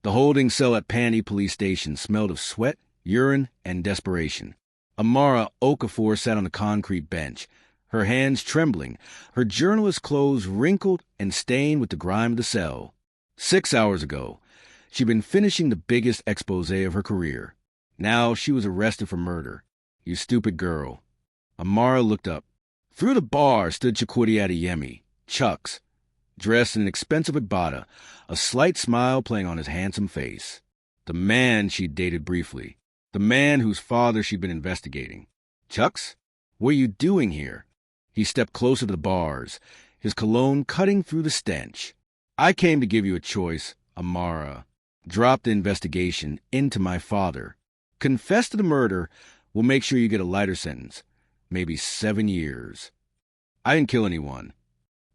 The holding cell at Panty Police Station smelled of sweat, urine, and desperation. Amara Okafor sat on the concrete bench, her hands trembling, her journalist clothes wrinkled and stained with the grime of the cell. 6 hours ago, she'd been finishing the biggest expose of her career. Now she was arrested for murder. You stupid girl. Amara looked up. Through the bar stood Chukwudi Adeyemi, Chucks, dressed in an expensive agbada, a slight smile playing on his handsome face. The man she'd dated briefly. The man whose father she'd been investigating. Chucks, what are you doing here? He stepped closer to the bars, his cologne cutting through the stench. I came to give you a choice, Amara. Drop the investigation into my father. Confess to the murder. We'll make sure you get a lighter sentence. Maybe 7 years. I didn't kill anyone.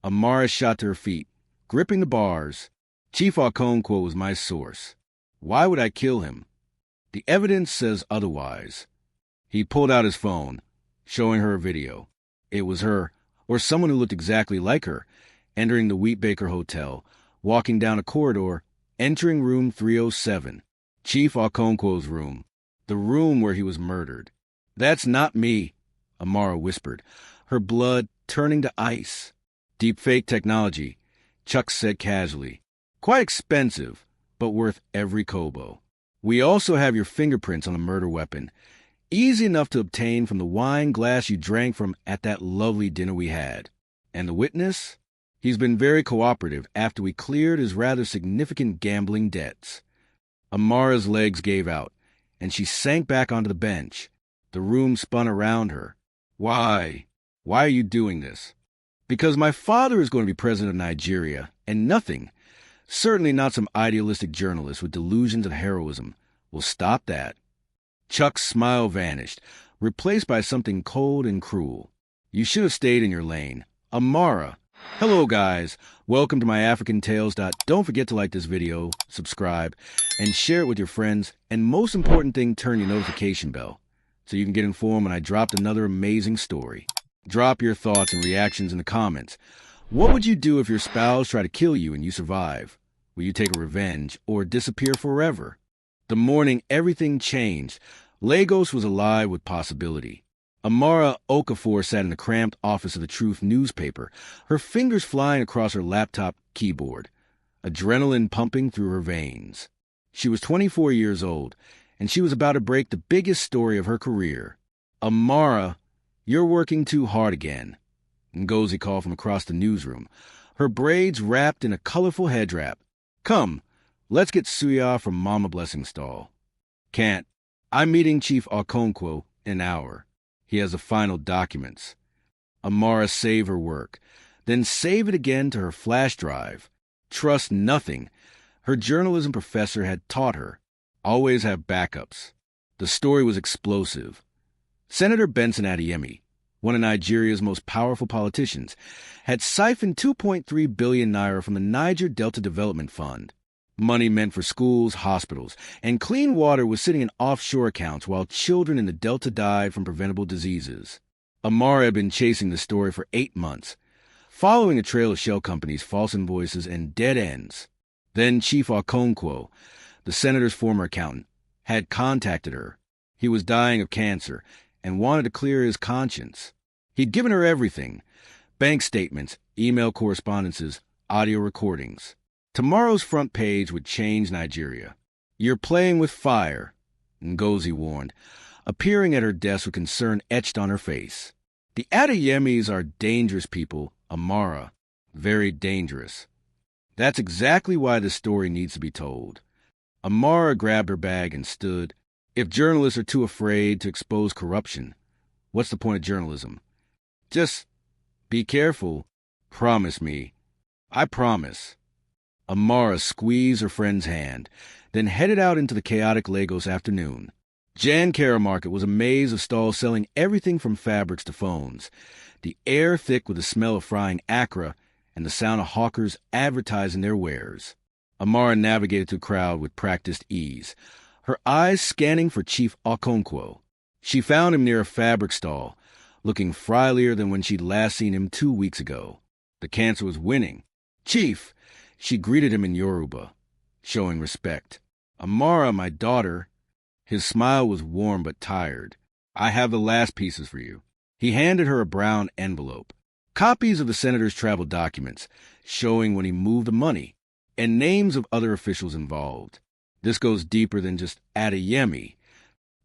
Amara shot to her feet, gripping the bars. Chief Okonkwo was my source. Why would I kill him? The evidence says otherwise. He pulled out his phone, showing her a video. It was her, or someone who looked exactly like her, entering the Wheatbaker Hotel, walking down a corridor, entering room 307, Chief Okonkwo's room, the room where he was murdered. That's not me, Amara whispered, her blood turning to ice. Deepfake technology, Chuck said casually. Quite expensive, but worth every kobo. We also have your fingerprints on the murder weapon. Easy enough to obtain from the wine glass you drank from at that lovely dinner we had. And the witness? He's been very cooperative after we cleared his rather significant gambling debts. Amara's legs gave out, and she sank back onto the bench. The room spun around her. Why? Why are you doing this? Because my father is going to be president of Nigeria, and nothing, certainly not some idealistic journalist with delusions of heroism, will stop that. Chuck's smile vanished, replaced by something cold and cruel. You should have stayed in your lane. Amara. Hello, guys. Welcome to my Africantales. Don't forget to like this video, subscribe, and share it with your friends. And most important thing, turn your notification bell so you can get informed when I drop another amazing story. Drop your thoughts and reactions in the comments. What would you do if your spouse tried to kill you and you survive? Will you take a revenge or disappear forever? The morning everything changed, Lagos was alive with possibility. Amara Okafor sat in the cramped office of the Truth newspaper, her fingers flying across her laptop keyboard, adrenaline pumping through her veins. She was 24 years old, and she was about to break the biggest story of her career. Amara, you're working too hard again, Ngozi called from across the newsroom, her braids wrapped in a colorful head wrap. Come, let's get suya from Mama Blessing's stall. Can't. I'm meeting Chief Okonkwo in an hour. He has the final documents. Amara saved her work, then save it again to her flash drive. Trust nothing. Her journalism professor had taught her. Always have backups. The story was explosive. Senator Benson Adeyemi, one of Nigeria's most powerful politicians, had siphoned 2.3 billion naira from the Niger Delta Development Fund. Money meant for schools, hospitals, and clean water was sitting in offshore accounts while children in the Delta died from preventable diseases. Amara had been chasing the story for 8 months, following a trail of shell companies, false invoices, and dead ends. Then Chief Okonkwo, the senator's former accountant, had contacted her. He was dying of cancer and wanted to clear his conscience. He'd given her everything: bank statements, email correspondences, audio recordings. Tomorrow's front page would change Nigeria. You're playing with fire, Ngozi warned, appearing at her desk with concern etched on her face. The Adeyemis are dangerous people, Amara. Very dangerous. That's exactly why this story needs to be told. Amara grabbed her bag and stood. If journalists are too afraid to expose corruption, what's the point of journalism? Just be careful. Promise me. I promise. Amara squeezed her friend's hand, then headed out into the chaotic Lagos afternoon. Jan Kara Market was a maze of stalls selling everything from fabrics to phones, the air thick with the smell of frying Accra and the sound of hawkers advertising their wares. Amara navigated through the crowd with practiced ease, her eyes scanning for Chief Okonkwo. She found him near a fabric stall, looking frielier than when she'd last seen him 2 weeks ago. The cancer was winning. Chief! She greeted him in Yoruba. showing respect. Amara, my daughter. His smile was warm but tired. I have the last pieces for you. He handed her a brown envelope. Copies of the senator's travel documents, showing when he moved the money, and names of other officials involved. This goes deeper than just Adeyemi.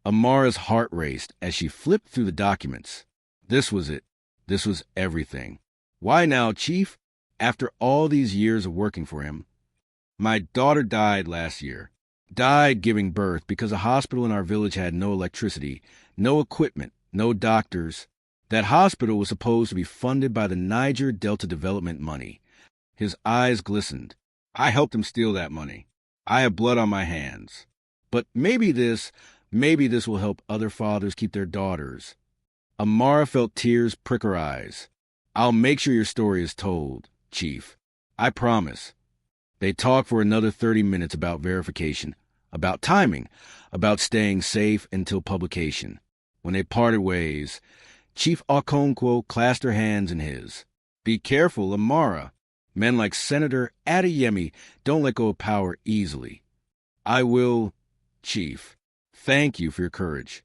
Amara's heart raced as she flipped through the documents. This was it. This was everything. Why now, Chief? After all these years of working for him, my daughter died last year. Died giving birth because a hospital in our village had no electricity, no equipment, no doctors. That hospital was supposed to be funded by the Niger Delta Development money. His eyes glistened. I helped him steal that money. I have blood on my hands. But maybe this will help other fathers keep their daughters. Amara felt tears prick her eyes. I'll make sure your story is told, Chief. I promise. They talked for another 30 minutes about verification, about timing, about staying safe until publication. When they parted ways, Chief Okonkwo clasped her hands in his. Be careful, Amara. Men like Senator Adeyemi don't let go of power easily. I will, Chief. Thank you for your courage.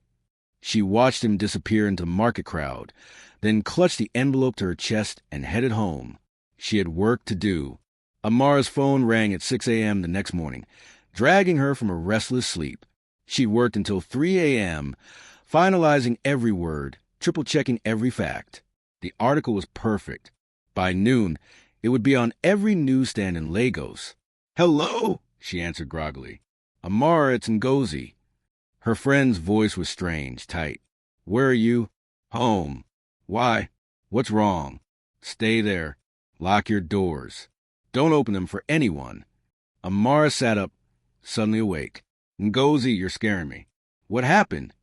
She watched him disappear into the market crowd, then clutched the envelope to her chest and headed home. She had work to do. Amara's phone rang at 6 a.m. the next morning, dragging her from a restless sleep. She worked until 3 a.m., finalizing every word, triple-checking every fact. The article was perfect. By noon, it would be on every newsstand in Lagos. Hello, she answered groggily. Amara, it's Ngozi. Her friend's voice was strange, tight. Where are you? Home. Why? What's wrong? Stay there. Lock your doors. Don't open them for anyone. Amara sat up, suddenly awake. Ngozi, you're scaring me. What happened?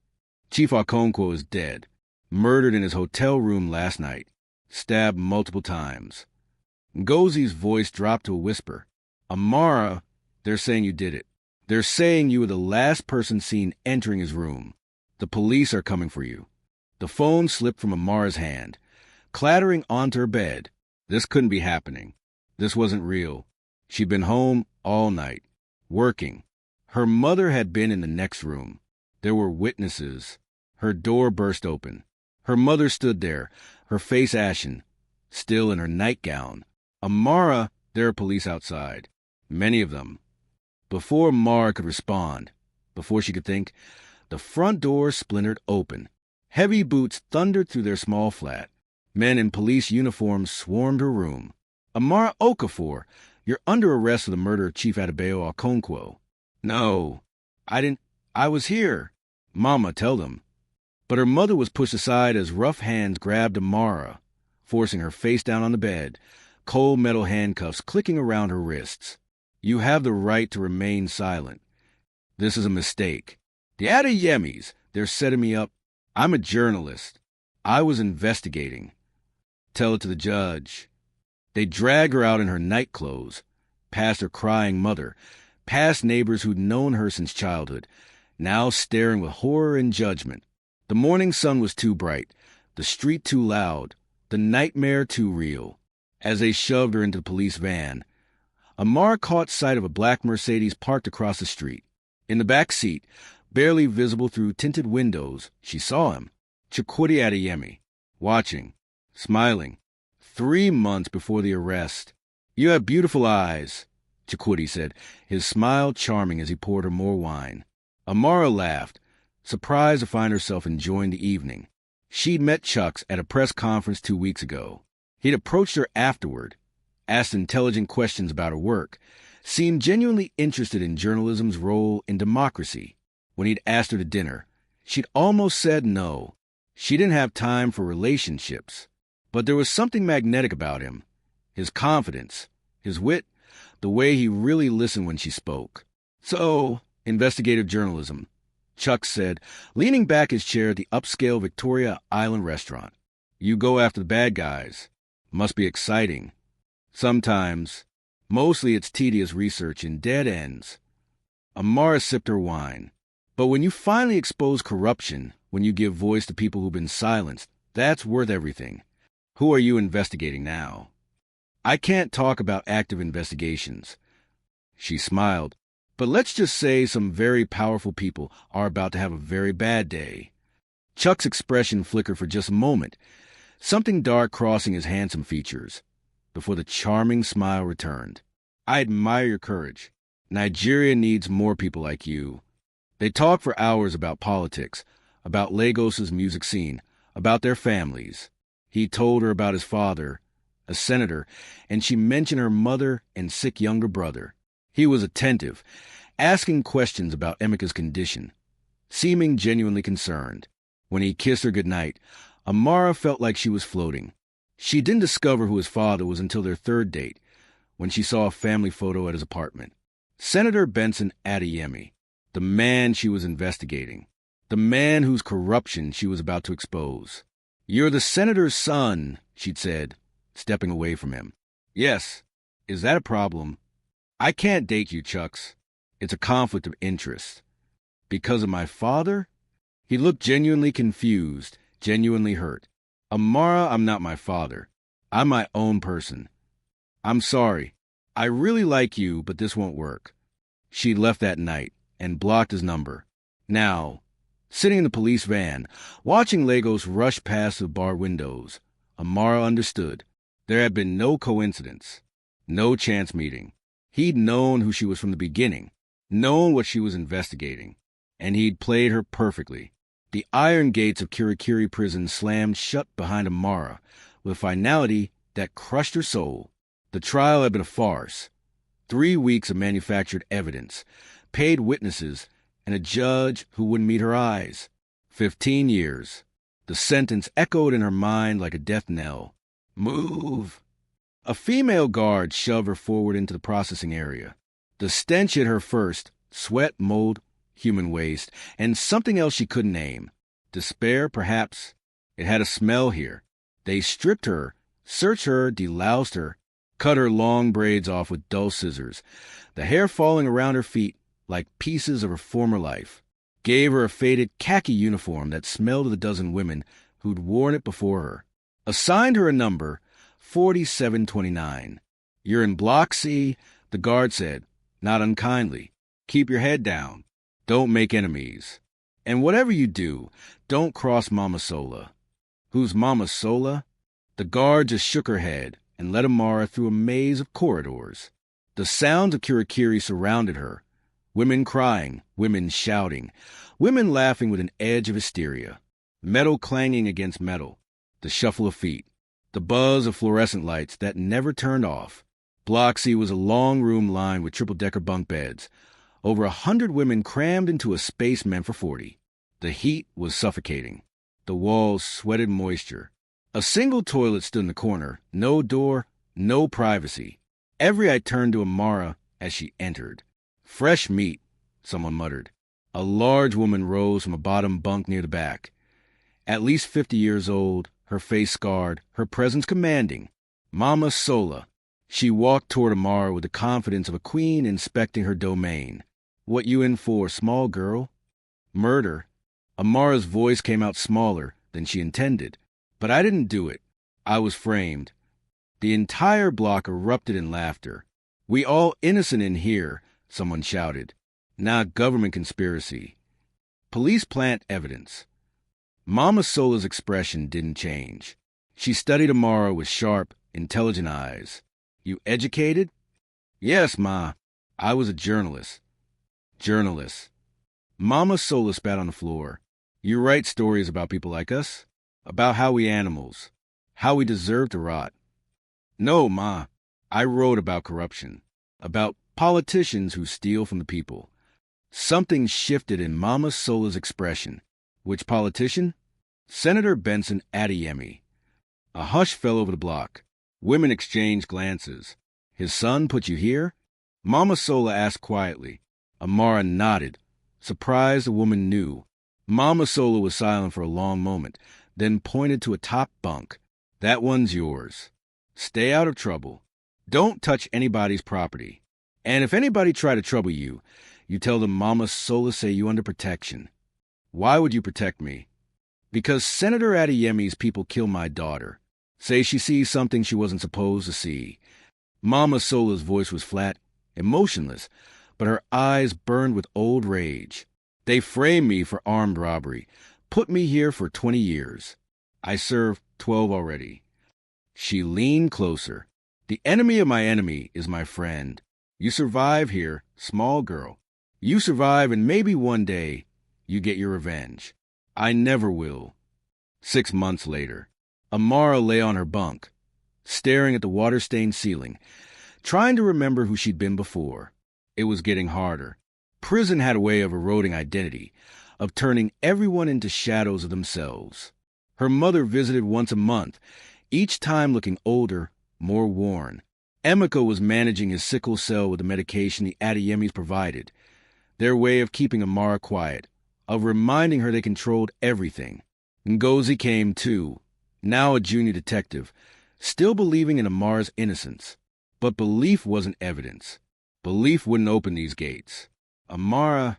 Chief Okonkwo is dead. Murdered in his hotel room last night. Stabbed multiple times. Ngozi's voice dropped to a whisper. Amara, they're saying you did it. They're saying you were the last person seen entering his room. The police are coming for you. The phone slipped from Amara's hand, clattering onto her bed. This couldn't be happening. This wasn't real. She'd been home all night, working. Her mother had been in the next room. There were witnesses. Her door burst open. Her mother stood there, her face ashen, still in her nightgown. Amara, there are police outside. Many of them. Before Amara could respond, before she could think, the front door splintered open. Heavy boots thundered through their small flat. Men in police uniforms swarmed her room. Amara Okafor, you're under arrest for the murder of Chief Adebayo Okonkwo. No, I didn't. I was here. Mama, tell them. But her mother was pushed aside as rough hands grabbed Amara, forcing her face down on the bed, cold metal handcuffs clicking around her wrists. You have the right to remain silent. This is a mistake. The Adeyemis, they're setting me up. I'm a journalist. I was investigating. Tell it to the judge. They dragged her out in her nightclothes, past her crying mother, past neighbors who'd known her since childhood, now staring with horror and judgment. The morning sun was too bright, the street too loud, the nightmare too real. As they shoved her into the police van, Amara caught sight of a black Mercedes parked across the street. In the back seat, barely visible through tinted windows, she saw him, Chukwudi Adeyemi, watching, smiling. 3 months before the arrest. You have beautiful eyes, Chukwudi said, his smile charming as he poured her more wine. Amara laughed, surprised to find herself enjoying the evening. She'd met Chucks at a press conference 2 weeks ago. He'd approached her afterward, asked intelligent questions about her work, seemed genuinely interested in journalism's role in democracy. When he'd asked her to dinner, she'd almost said no. She didn't have time for relationships. But there was something magnetic about him. His confidence, his wit, the way he really listened when she spoke. So, investigative journalism, Chuck said, leaning back his chair at the upscale Victoria Island restaurant. You go after the bad guys. Must be exciting. Sometimes. Mostly it's tedious research in dead ends. Amara sipped her wine. But when you finally expose corruption, when you give voice to people who've been silenced, that's worth everything. Who are you investigating now? I can't talk about active investigations. She smiled. But let's just say some very powerful people are about to have a very bad day. Chuck's expression flickered for just a moment, something dark crossing his handsome features, before the charming smile returned. I admire your courage. Nigeria needs more people like you. They talked for hours about politics, about Lagos's music scene, about their families. He told her about his father, a senator, and she mentioned her mother and sick younger brother. He was attentive, asking questions about Emeka's condition, seeming genuinely concerned. When he kissed her goodnight, Amara felt like she was floating. She didn't discover who his father was until their third date, when she saw a family photo at his apartment. Senator Benson Adeyemi, the man she was investigating, the man whose corruption she was about to expose. "You're the senator's son," she'd said, stepping away from him. "Yes. Is that a problem?" "I can't date you, Chucks. It's a conflict of interest." "Because of my father?" He looked genuinely confused, genuinely hurt. "Amara, I'm not my father. I'm my own person. I'm sorry. I really like you, but this won't work." She left that night and blocked his number. Now, sitting in the police van, watching Lagos rush past the bar windows, Amara understood. There had been no coincidence, no chance meeting. He'd known who she was from the beginning, known what she was investigating, and he'd played her perfectly. The iron gates of Kirikiri prison slammed shut behind Amara with a finality that crushed her soul. The trial had been a farce. 3 weeks of manufactured evidence, paid witnesses, and a judge who wouldn't meet her eyes. 15 years. The sentence echoed in her mind like a death knell. "Move." A female guard shoved her forward into the processing area. The stench hit her first, sweat, mold, human waste, and something else she couldn't name. Despair, perhaps. It had a smell here. They stripped her, searched her, deloused her, cut her long braids off with dull scissors, the hair falling around her feet like pieces of her former life, gave her a faded khaki uniform that smelled of the dozen women who'd worn it before her, assigned her a number, 4729. "You're in Block C," the guard said, not unkindly. "Keep your head down. Don't make enemies. And whatever you do, don't cross Mama Sola." "Who's Mama Sola?" The guard just shook her head and led Amara through a maze of corridors. The sounds of Kirikiri surrounded her. Women crying, women shouting, women laughing with an edge of hysteria. Metal clanging against metal. The shuffle of feet. The buzz of fluorescent lights that never turned off. Block C was a long room lined with triple-decker bunk beds. Over 100 women crammed into a space meant for 40. The heat was suffocating. The walls sweated moisture. A single toilet stood in the corner. No door, no privacy. Every eye turned to Amara as she entered. "Fresh meat," someone muttered. A large woman rose from a bottom bunk near the back. At least 50 years old, her face scarred, her presence commanding. Mama Sola. She walked toward Amara with the confidence of a queen inspecting her domain. "What you in for, small girl?" "Murder." Amara's voice came out smaller than she intended. "But I didn't do it. I was framed." The entire block erupted in laughter. "We all innocent in here," someone shouted. "Not government conspiracy. Police plant evidence." Mama Sola's expression didn't change. She studied Amara with sharp, intelligent eyes. "You educated?" "Yes, Ma. I was a journalist." "Journalist." Mama Sola spat on the floor. "You write stories about people like us? About how we animals, how we deserve to rot." "No, Ma. I wrote about corruption, about politicians who steal from the people." Something shifted in Mama Sola's expression. "Which politician?" "Senator Benson Adeyemi." A hush fell over the block. Women exchanged glances. "His son put you here?" Mama Sola asked quietly. Amara nodded. Surprised the woman knew. Mama Sola was silent for a long moment, then pointed to a top bunk. "That one's yours. Stay out of trouble. Don't touch anybody's property. And if anybody try to trouble you, you tell them Mama Sola say you under protection." "Why would you protect me?" "Because Senator Adeyemi's people kill my daughter. Say she sees something she wasn't supposed to see." Mama Sola's voice was flat, emotionless, but her eyes burned with old rage. They framed me for armed robbery, put me here for 20 years. I served 12 already. She leaned closer. The enemy of my enemy is my friend. You survive here, small girl. You survive, and maybe one day you get your revenge. I never will. 6 months later, Amara lay on her bunk, staring at the water-stained ceiling, trying to remember who she'd been before. It was getting harder. Prison had a way of eroding identity, of turning everyone into shadows of themselves. Her mother visited once a month, each time looking older, more worn. Emeka was managing his sickle cell with the medication the Adeyemis provided, their way of keeping Amara quiet, of reminding her they controlled everything. Ngozi came too, now a junior detective, still believing in Amara's innocence. But belief wasn't evidence. Belief wouldn't open these gates. Amara...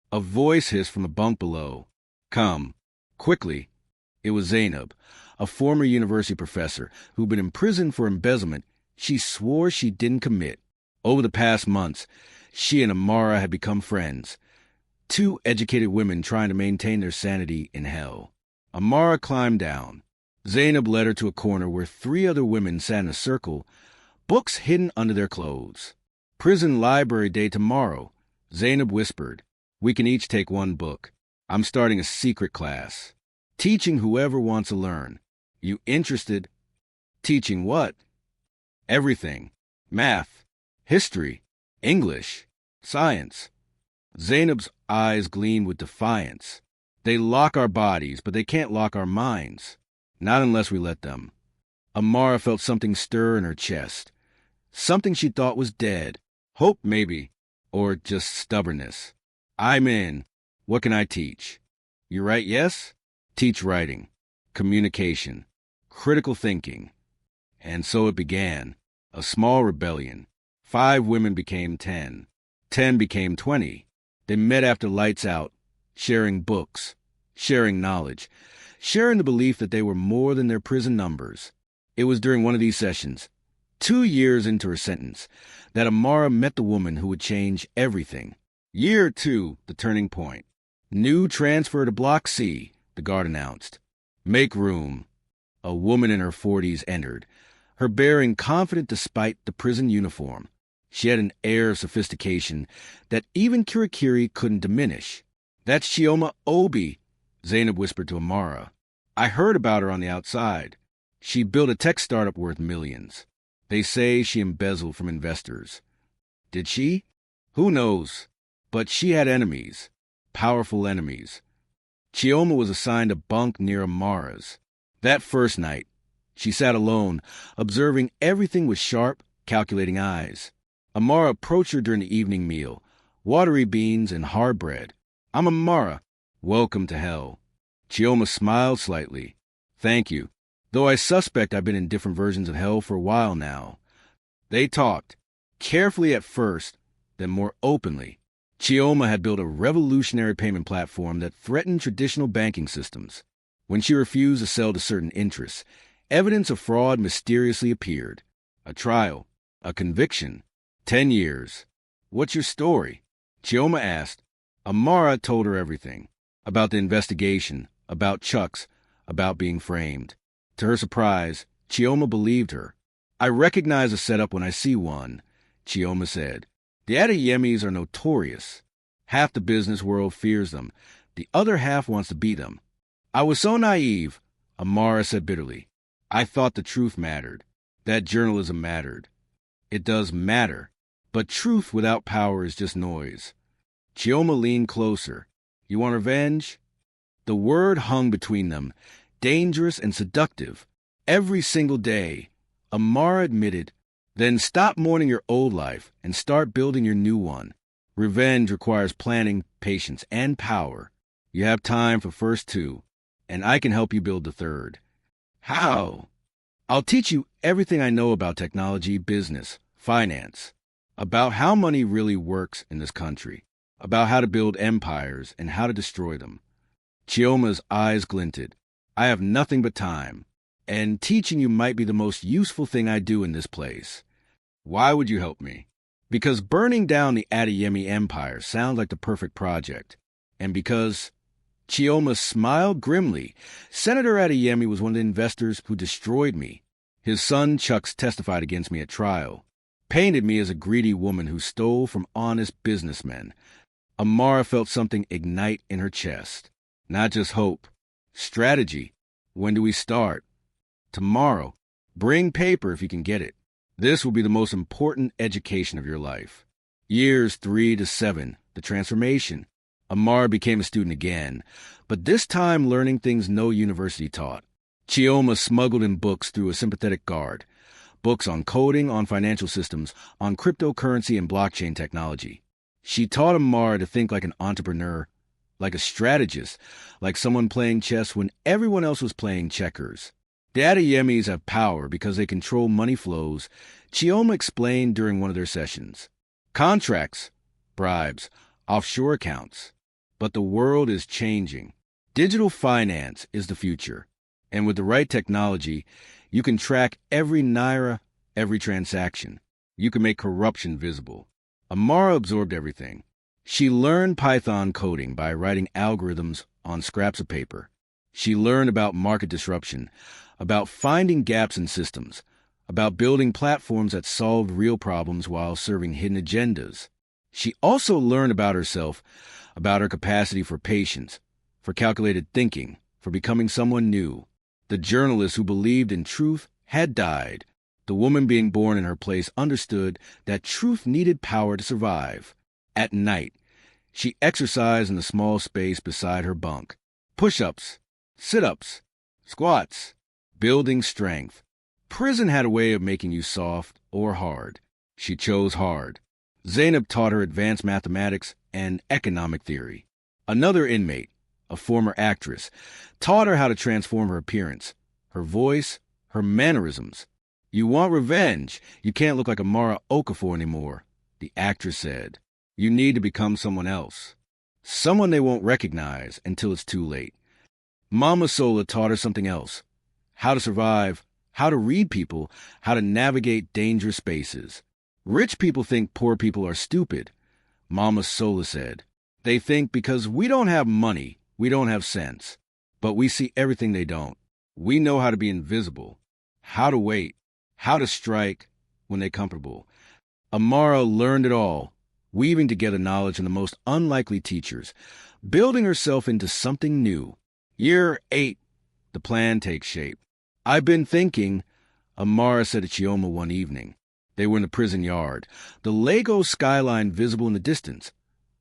A voice hissed from the bunk below. Come. Quickly. It was Zainab, a former university professor who'd been imprisoned for embezzlement she swore she didn't commit. Over the past months, she and Amara had become friends. Two educated women trying to maintain their sanity in hell. Amara climbed down. Zainab led her to a corner where 3 other women sat in a circle, books hidden under their clothes. Prison library day tomorrow, Zainab whispered. We can each take 1 book. I'm starting a secret class. Teaching whoever wants to learn. You interested? Teaching what? Everything. Math, history, English, science. Zainab's eyes gleamed with defiance. They lock our bodies, but they can't lock our minds. Not unless we let them. Amara felt something stir in her chest. Something she thought was dead. Hope, maybe. Or just stubbornness. I'm in. What can I teach? You write yes? Teach writing, communication, critical thinking. And so it began. A small rebellion. 5 women became 10. 10 became 20. They met after lights out, sharing books, sharing knowledge, sharing the belief that they were more than their prison numbers. It was during one of these sessions, 2 years into her sentence, that Amara met the woman who would change everything. Year 2, the turning point. New transfer to Block C, the guard announced. Make room. A woman in her 40s entered, her bearing confident despite the prison uniform. She had an air of sophistication that even Kirikiri couldn't diminish. That's Chioma Obi, Zainab whispered to Amara. I heard about her on the outside. She built a tech startup worth millions. They say she embezzled from investors. Did she? Who knows? But she had enemies. Powerful enemies. Chioma was assigned a bunk near Amara's. That first night, she sat alone, observing everything with sharp, calculating eyes. Amara approached her during the evening meal, watery beans and hard bread. I'm Amara. Welcome to hell. Chioma smiled slightly. Thank you. Though I suspect I've been in different versions of hell for a while now. They talked, carefully at first, then more openly. Chioma had built a revolutionary payment platform that threatened traditional banking systems. When she refused to sell to certain interests, evidence of fraud mysteriously appeared. A trial, a conviction, 10 years. What's your story? Chioma asked. Amara told her everything. About the investigation, about Chuck's, about being framed. To her surprise, Chioma believed her. I recognize a setup when I see one, Chioma said. The Adeyemis are notorious. Half the business world fears them. The other half wants to beat them. I was so naive, Amara said bitterly. I thought the truth mattered, that journalism mattered. It does matter, but truth without power is just noise. Chioma leaned closer. You want revenge? The word hung between them, dangerous and seductive. Every single day, Amara admitted, then stop mourning your old life and start building your new one. Revenge requires planning, patience, and power. You have time for first 2, and I can help you build the 3rd. How? I'll teach you everything I know about technology, business, finance, about how money really works in this country, about how to build empires and how to destroy them. Chioma's eyes glinted. I have nothing but time, and teaching you might be the most useful thing I do in this place. Why would you help me? Because burning down the Adeyemi Empire sounds like the perfect project. And because Chioma smiled grimly. Senator Adeyemi was one of the investors who destroyed me. His son Chucks testified against me at trial, painted me as a greedy woman who stole from honest businessmen. Amara felt something ignite in her chest. Not just hope. Strategy. When do we start? Tomorrow. Bring paper if you can get it. This will be the most important education of your life. Years 3 to 7, the transformation. Amara became a student again, but this time learning things no university taught. Chioma smuggled in books through a sympathetic guard. Books on coding, on financial systems, on cryptocurrency and blockchain technology. She taught Amara to think like an entrepreneur, like a strategist, like someone playing chess when everyone else was playing checkers. The Adeyemis have power because they control money flows, Chioma explained during one of their sessions. Contracts, bribes, offshore accounts. But the world is changing. Digital finance is the future. And with the right technology, you can track every naira, every transaction. You can make corruption visible. Amara absorbed everything. She learned Python coding by writing algorithms on scraps of paper. She learned about market disruption, about finding gaps in systems, about building platforms that solved real problems while serving hidden agendas. She also learned about herself, about her capacity for patience, for calculated thinking, for becoming someone new. The journalist who believed in truth had died. The woman being born in her place understood that truth needed power to survive. At night, she exercised in the small space beside her bunk. Push-ups, sit-ups, squats, building strength. Prison had a way of making you soft or hard. She chose hard. Zainab taught her advanced mathematics and economic theory. Another inmate, a former actress, taught her how to transform her appearance, her voice, her mannerisms. You want revenge? You can't look like Amara Okafor anymore, the actress said. You need to become someone else. Someone they won't recognize until it's too late. Mama Sola taught her something else. How to survive, how to read people, how to navigate dangerous spaces. Rich people think poor people are stupid, Mama Sola said. They think because we don't have money, we don't have sense. But we see everything they don't. We know how to be invisible, how to wait, how to strike when they're comfortable. Amara learned it all, weaving together knowledge from the most unlikely teachers, building herself into something new. Year 8, the plan takes shape. I've been thinking, Amara said to Chioma one evening. They were in the prison yard, the Lagos skyline visible in the distance,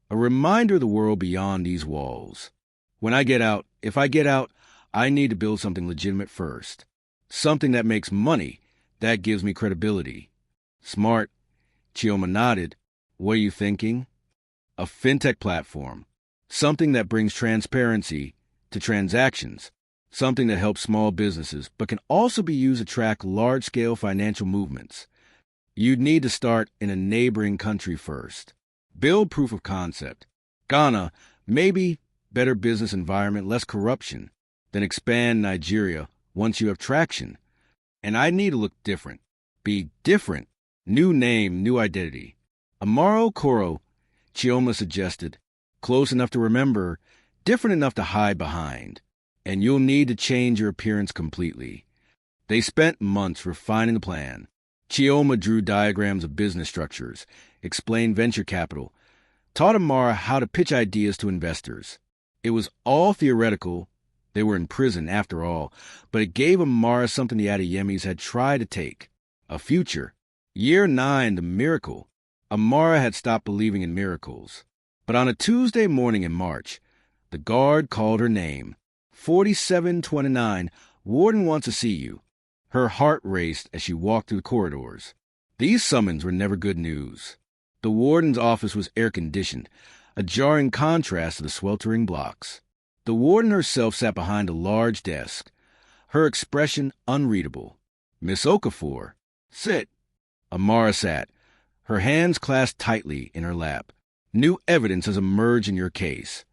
a reminder of the world beyond these walls. When I get out, if I get out, I need to build something legitimate first. Something that makes money, that gives me credibility. Smart. Chioma nodded. What are you thinking? A fintech platform. Something that brings transparency to transactions. Something that helps small businesses, but can also be used to track large-scale financial movements. You'd need to start in a neighboring country first. Build proof of concept. Ghana, maybe better business environment, less corruption. Then expand Nigeria once you have traction. And I need to look different. Be different. New name, new identity. Amaro Koro, Chioma suggested. Close enough to remember, different enough to hide behind. And you'll need to change your appearance completely. They spent months refining the plan. Chioma drew diagrams of business structures, explained venture capital, taught Amara how to pitch ideas to investors. It was all theoretical. They were in prison, after all, but it gave Amara something the Adeyemis had tried to take, a future. Year 9, the miracle. Amara had stopped believing in miracles. But on a Tuesday morning in March, the guard called her name. 4729, Warden wants to see you. Her heart raced as she walked through the corridors. These summons were never good news. The warden's office was air-conditioned, a jarring contrast to the sweltering blocks. The warden herself sat behind a large desk, her expression unreadable. Miss Okafor, sit. Amara sat, her hands clasped tightly in her lap. New evidence has emerged in your case,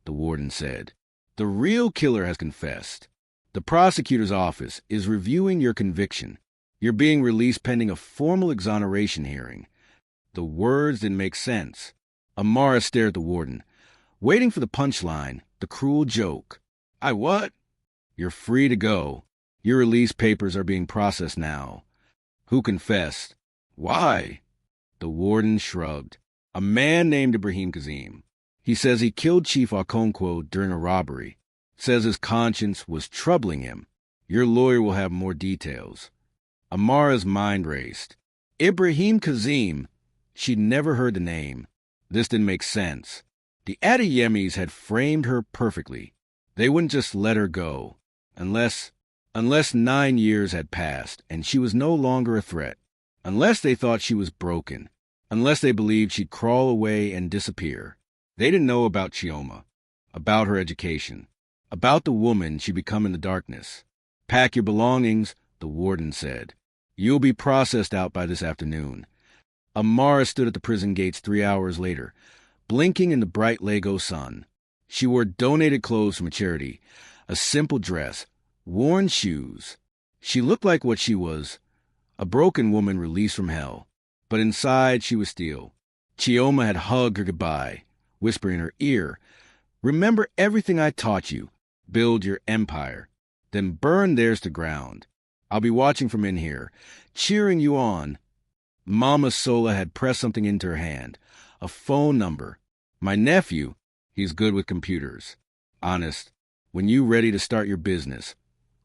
the warden said. The real killer has confessed. The prosecutor's office is reviewing your conviction. You're being released pending a formal exoneration hearing. The words didn't make sense. Amara stared at the warden, waiting for the punchline, the cruel joke. I what? You're free to go. Your release papers are being processed now. Who confessed? Why? The warden shrugged. A man named Ibrahim Kazim. He says he killed Chief Okonkwo during a robbery. Says his conscience was troubling him. Your lawyer will have more details. Amara's mind raced. Ibrahim Kazim. She'd never heard the name. This didn't make sense. The Adeyemis had framed her perfectly. They wouldn't just let her go. Unless 9 years had passed and she was no longer a threat. Unless they thought she was broken. Unless they believed she'd crawl away and disappear. They didn't know about Chioma. About her education. About the woman she'd become in the darkness. Pack your belongings, the warden said. You'll be processed out by this afternoon. Amara stood at the prison gates 3 hours later, blinking in the bright Lagos sun. She wore donated clothes from a charity, a simple dress, worn shoes. She looked like what she was, a broken woman released from hell. But inside she was steel. Chioma had hugged her goodbye, whispering in her ear, remember everything I taught you. Build your empire. Then burn theirs to ground. I'll be watching from in here, cheering you on. Mama Sola had pressed something into her hand. A phone number. My nephew, he's good with computers. Honest, when you ready to start your business,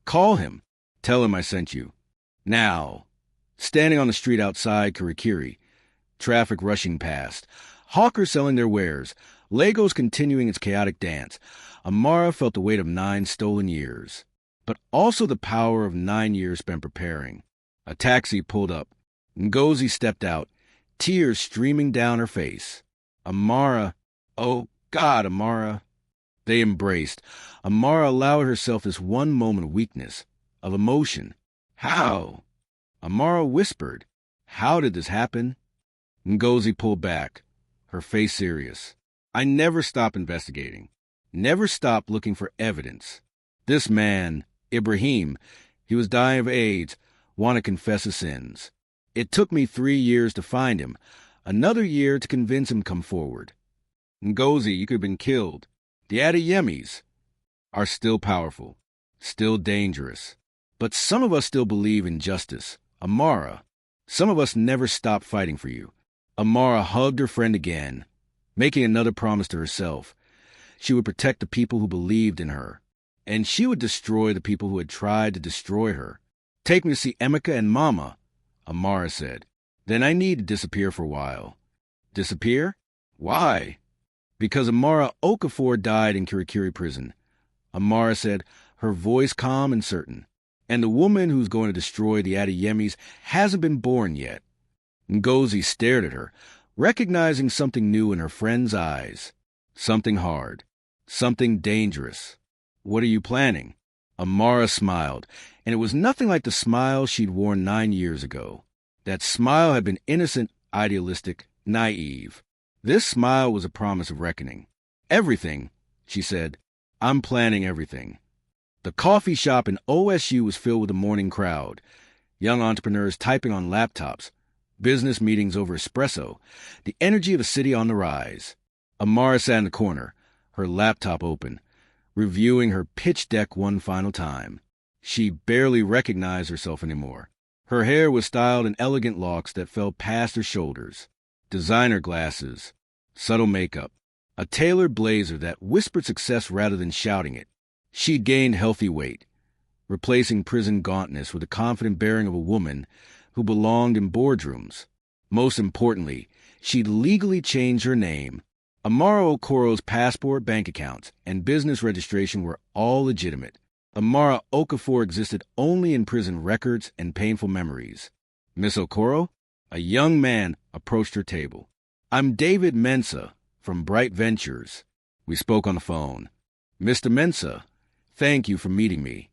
call him. Tell him I sent you. Now. Standing on the street outside Kirikiri, traffic rushing past, hawkers selling their wares, Lagos continuing its chaotic dance, Amara felt the weight of 9 stolen years, but also the power of 9 years spent preparing. A taxi pulled up. Ngozi stepped out, tears streaming down her face. Amara, oh God, Amara. They embraced. Amara allowed herself this one moment of weakness, of emotion. How? Amara whispered, how did this happen? Ngozi pulled back, her face serious. I never stop investigating. Never stop looking for evidence. This man, Ibrahim, he was dying of AIDS, wanted to confess his sins. It took me 3 years to find him, another year to convince him to come forward. Ngozi, you could have been killed. The Adeyemis are still powerful, still dangerous. But some of us still believe in justice. Amara, some of us never stop fighting for you. Amara hugged her friend again, making another promise to herself. She would protect the people who believed in her, and she would destroy the people who had tried to destroy her. Take me to see Emeka and Mama, Amara said. Then I need to disappear for a while. Disappear? Why? Because Amara Okafor died in Kirikiri prison. Amara said, her voice calm and certain. And the woman who's going to destroy the Adeyemis hasn't been born yet. Ngozi stared at her, recognizing something new in her friend's eyes. Something hard. Something dangerous. What are you planning? Amara smiled, and it was nothing like the smile she'd worn 9 years ago. That smile had been innocent, idealistic, naive. This smile was a promise of reckoning. Everything, she said. I'm planning everything. The coffee shop in OSU was filled with a morning crowd. Young entrepreneurs typing on laptops. Business meetings over espresso. The energy of a city on the rise. Amara sat in the corner, her laptop open, reviewing her pitch deck one final time. She barely recognized herself anymore. Her hair was styled in elegant locks that fell past her shoulders. Designer glasses. Subtle makeup. A tailored blazer that whispered success rather than shouting it. She'd gained healthy weight, replacing prison gauntness with the confident bearing of a woman who belonged in boardrooms. Most importantly, she'd legally changed her name. Amara Okoro's passport, bank accounts, and business registration were all legitimate. Amara Okafor existed only in prison records and painful memories. Miss Okoro? A young man approached her table. I'm David Mensah from Bright Ventures. We spoke on the phone. Mr. Mensah, thank you for meeting me.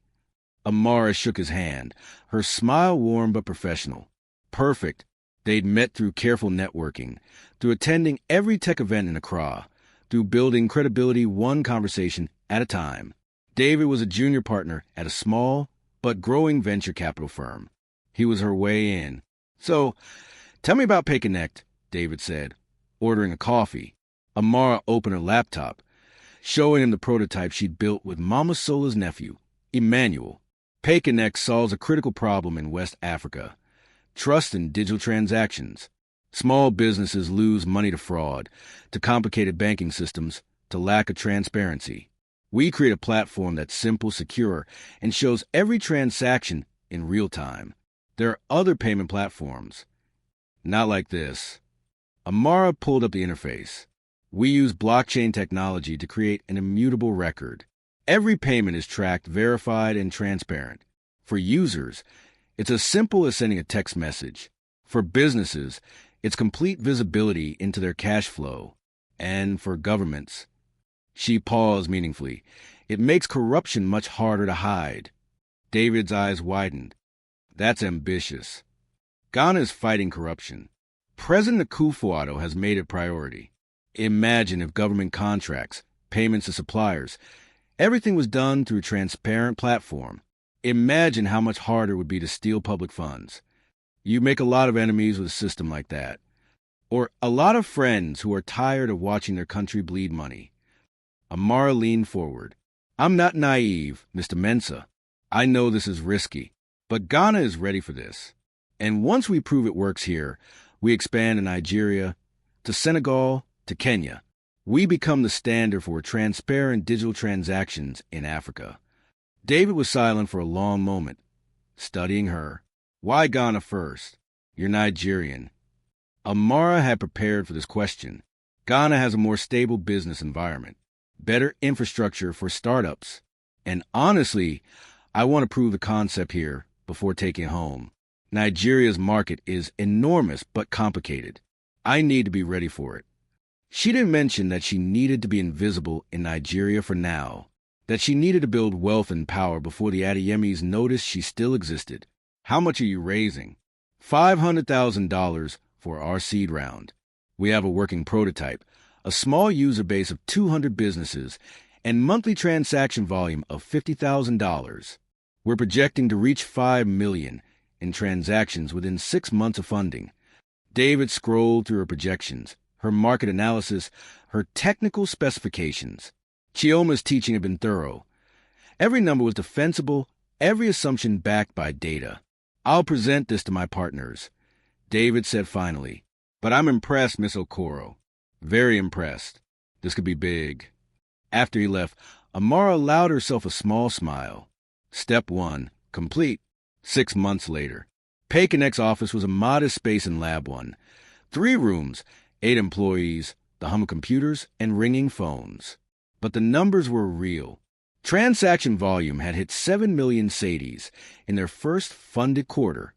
Amara shook his hand, her smile warm but professional. Perfect. They'd met through careful networking, through attending every tech event in Accra, through building credibility one conversation at a time. David was a junior partner at a small but growing venture capital firm. He was her way in. So, tell me about PayConnect. David said, ordering a coffee. Amara opened her laptop, showing him the prototype she'd built with Mama Sola's nephew, Emmanuel. Payconnect solves a critical problem in West Africa: trust in digital transactions. Small businesses lose money to fraud, to complicated banking systems, to lack of transparency. We create a platform that's simple, secure, and shows every transaction in real time. There are other payment platforms. Not like this. Amara pulled up the interface. We use blockchain technology to create an immutable record. Every payment is tracked, verified, and transparent. For users, it's as simple as sending a text message. For businesses, it's complete visibility into their cash flow. And for governments, she paused meaningfully, it makes corruption much harder to hide. David's eyes widened. That's ambitious. Ghana is fighting corruption. President Akufo-Addo has made it a priority. Imagine if government contracts, payments to suppliers, everything was done through a transparent platform. Imagine how much harder it would be to steal public funds. You make a lot of enemies with a system like that. Or a lot of friends who are tired of watching their country bleed money. Amara leaned forward. I'm not naive, Mr. Mensah. I know this is risky, but Ghana is ready for this. And once we prove it works here, we expand to Nigeria, to Senegal, to Kenya. We become the standard for transparent digital transactions in Africa. David was silent for a long moment, studying her. Why Ghana first? You're Nigerian. Amara had prepared for this question. Ghana has a more stable business environment, better infrastructure for startups. And honestly, I want to prove the concept here before taking it home. Nigeria's market is enormous but complicated. I need to be ready for it. She didn't mention that she needed to be invisible in Nigeria for now, that she needed to build wealth and power before the Adeyemis noticed she still existed. How much are you raising? $500,000 for our seed round. We have a working prototype, a small user base of 200 businesses, and monthly transaction volume of $50,000. We're projecting to reach $5 million in transactions within 6 months of funding. David scrolled through her projections, her market analysis, her technical specifications. Chioma's teaching had been thorough. Every number was defensible, every assumption backed by data. I'll present this to my partners, David said finally. But I'm impressed, Miss Okoro. Very impressed. This could be big. After he left, Amara allowed herself a small smile. Step 1, complete. 6 months later. Payconnect's office was a modest space in Lab 1. 3 rooms, 8 employees, the hum of computers, and ringing phones. But the numbers were real. Transaction volume had hit 7 million cedis in their first funded quarter.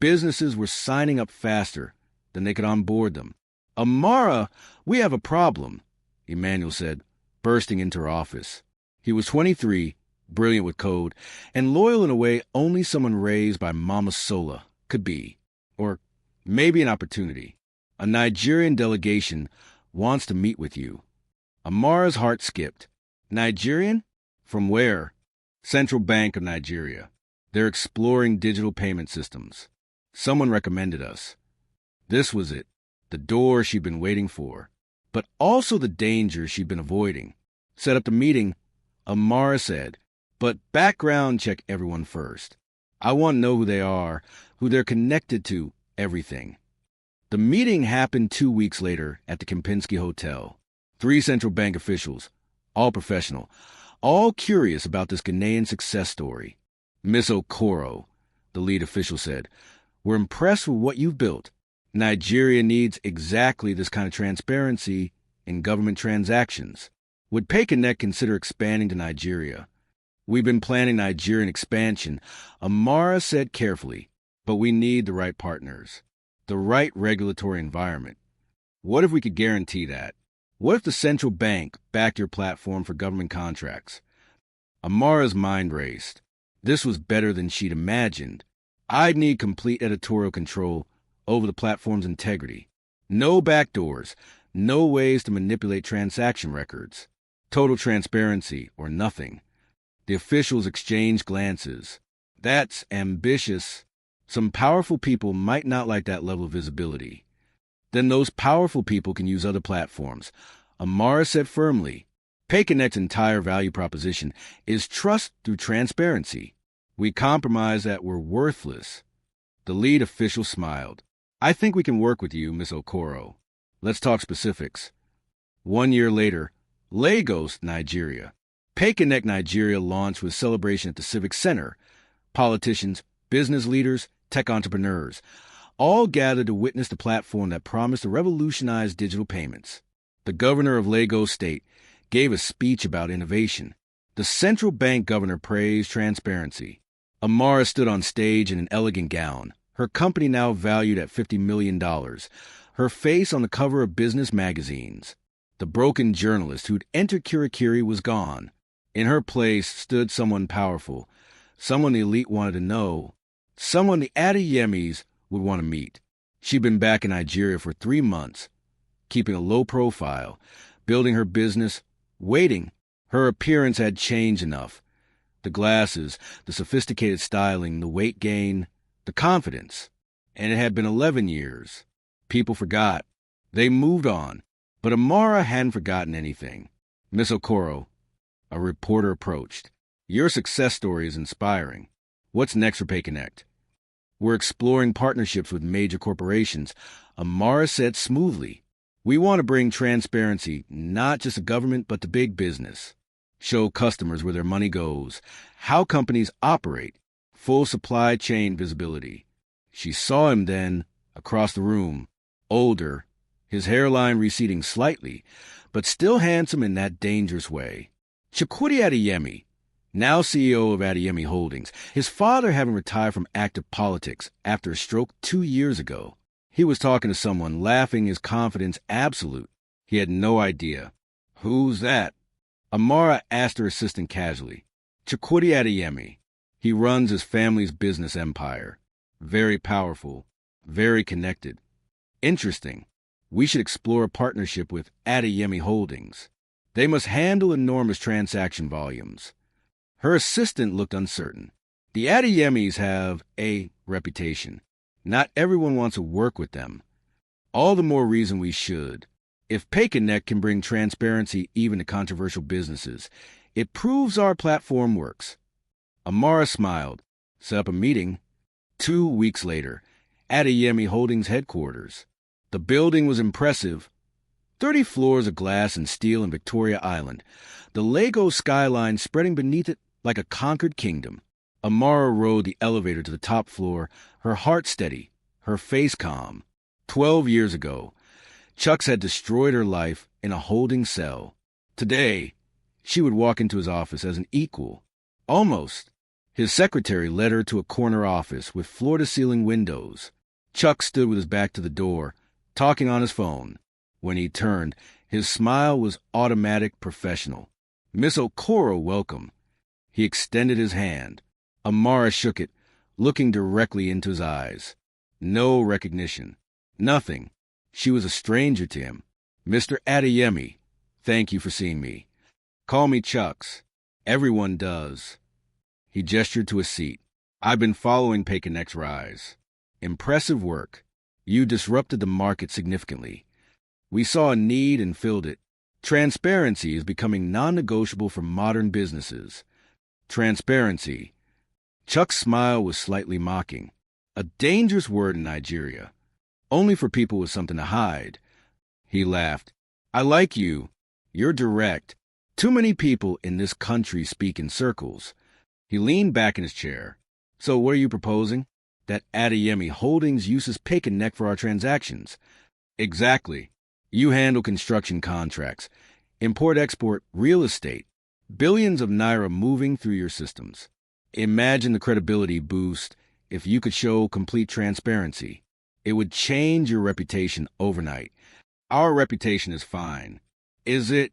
Businesses were signing up faster than they could onboard them. Amara, we have a problem, Emmanuel said, bursting into her office. He was 23, brilliant with code, and loyal in a way only someone raised by Mama Sola could be. Or maybe an opportunity. A Nigerian delegation wants to meet with you. Amara's heart skipped. Nigerian? From where? Central Bank of Nigeria. They're exploring digital payment systems. Someone recommended us. This was it, the door she'd been waiting for, but also the danger she'd been avoiding. Set up the meeting, Amara said, but background check everyone first. I want to know who they are, who they're connected to, everything. The meeting happened 2 weeks later at the Kempinski Hotel. 3 central bank officials, all professional, all curious about this Ghanaian success story. Miss Okoro, the lead official said, we're impressed with what you've built. Nigeria needs exactly this kind of transparency in government transactions. Would Payconnect consider expanding to Nigeria? We've been planning Nigerian expansion, Amara said carefully, but we need the right partners, the right regulatory environment. What if we could guarantee that? What if the central bank backed your platform for government contracts? Amara's mind raced. This was better than she'd imagined. I'd need complete editorial control over the platform's integrity. No backdoors, no ways to manipulate transaction records. Total transparency or nothing. The officials exchanged glances. That's ambitious. Some powerful people might not like that level of visibility. Then those powerful people can use other platforms. Amara said firmly, PayConnect's entire value proposition is trust through transparency. We compromise that we're worthless. The lead official smiled. I think we can work with you, Miss Okoro. Let's talk specifics. 1 year later, Lagos, Nigeria. PayConnect Nigeria launched with celebration at the Civic Center. Politicians, business leaders, tech entrepreneurs, all gathered to witness the platform that promised to revolutionize digital payments. The governor of Lagos State gave a speech about innovation. The central bank governor praised transparency. Amara stood on stage in an elegant gown, her company now valued at $50 million, her face on the cover of business magazines. The broken journalist who'd entered Kirikiri was gone. In her place stood someone powerful, someone the elite wanted to know, someone the Adeyemis would want to meet. She'd been back in Nigeria for 3 months, keeping a low profile, building her business, waiting. Her appearance had changed enough. The glasses, the sophisticated styling, the weight gain, the confidence. And it had been 11 years. People forgot. They moved on. But Amara hadn't forgotten anything. Miss Okoro, a reporter approached. Your success story is inspiring. What's next for PayConnect? We're exploring partnerships with major corporations. Amara said smoothly. We want to bring transparency, not just to government, but to big business. Show customers where their money goes, how companies operate, full supply chain visibility. She saw him then, across the room, older, his hairline receding slightly, but still handsome in that dangerous way. Chukwudi Adeyemi, now CEO of Adeyemi Holdings, his father having retired from active politics after a stroke 2 years ago. He was talking to someone, laughing, his confidence absolute. He had no idea. Who's that? Amara asked her assistant casually. Chukwudi Adeyemi. He runs his family's business empire. Very powerful, very connected. Interesting. We should explore a partnership with Adeyemi Holdings. They must handle enormous transaction volumes. Her assistant looked uncertain. The Adeyemis have a reputation. Not everyone wants to work with them. All the more reason we should. If PayConnect can bring transparency even to controversial businesses, it proves our platform works. Amara smiled, set up a meeting. 2 weeks later, Adeyemi Holdings headquarters. The building was impressive. 30 floors of glass and steel in Victoria Island, the Lagos skyline spreading beneath it like a conquered kingdom. Amara rode the elevator to the top floor, her heart steady, her face calm. 12 years ago, Chucks had destroyed her life in a holding cell. Today, she would walk into his office as an equal. Almost. His secretary led her to a corner office with floor-to-ceiling windows. Chuck stood with his back to the door, talking on his phone. When he turned, his smile was automatic, professional. Miss Okoro, welcome. He extended his hand. Amara shook it, looking directly into his eyes. No recognition. Nothing. She was a stranger to him. Mr. Adeyemi, thank you for seeing me. Call me Chucks. Everyone does. He gestured to a seat. I've been following PayConnect's rise. Impressive work. You disrupted the market significantly. We saw a need and filled it. Transparency is becoming non-negotiable for modern businesses. Transparency. Chuck's smile was slightly mocking. A dangerous word in Nigeria. Only for people with something to hide. He laughed. I like you. You're direct. Too many people in this country speak in circles. He leaned back in his chair. So what are you proposing? That Adeyemi Holdings uses PayConnect for our transactions. Exactly. You handle construction contracts, import-export, real estate, billions of naira moving through your systems. Imagine the credibility boost if you could show complete transparency. It would change your reputation overnight. Our reputation is fine. Is it?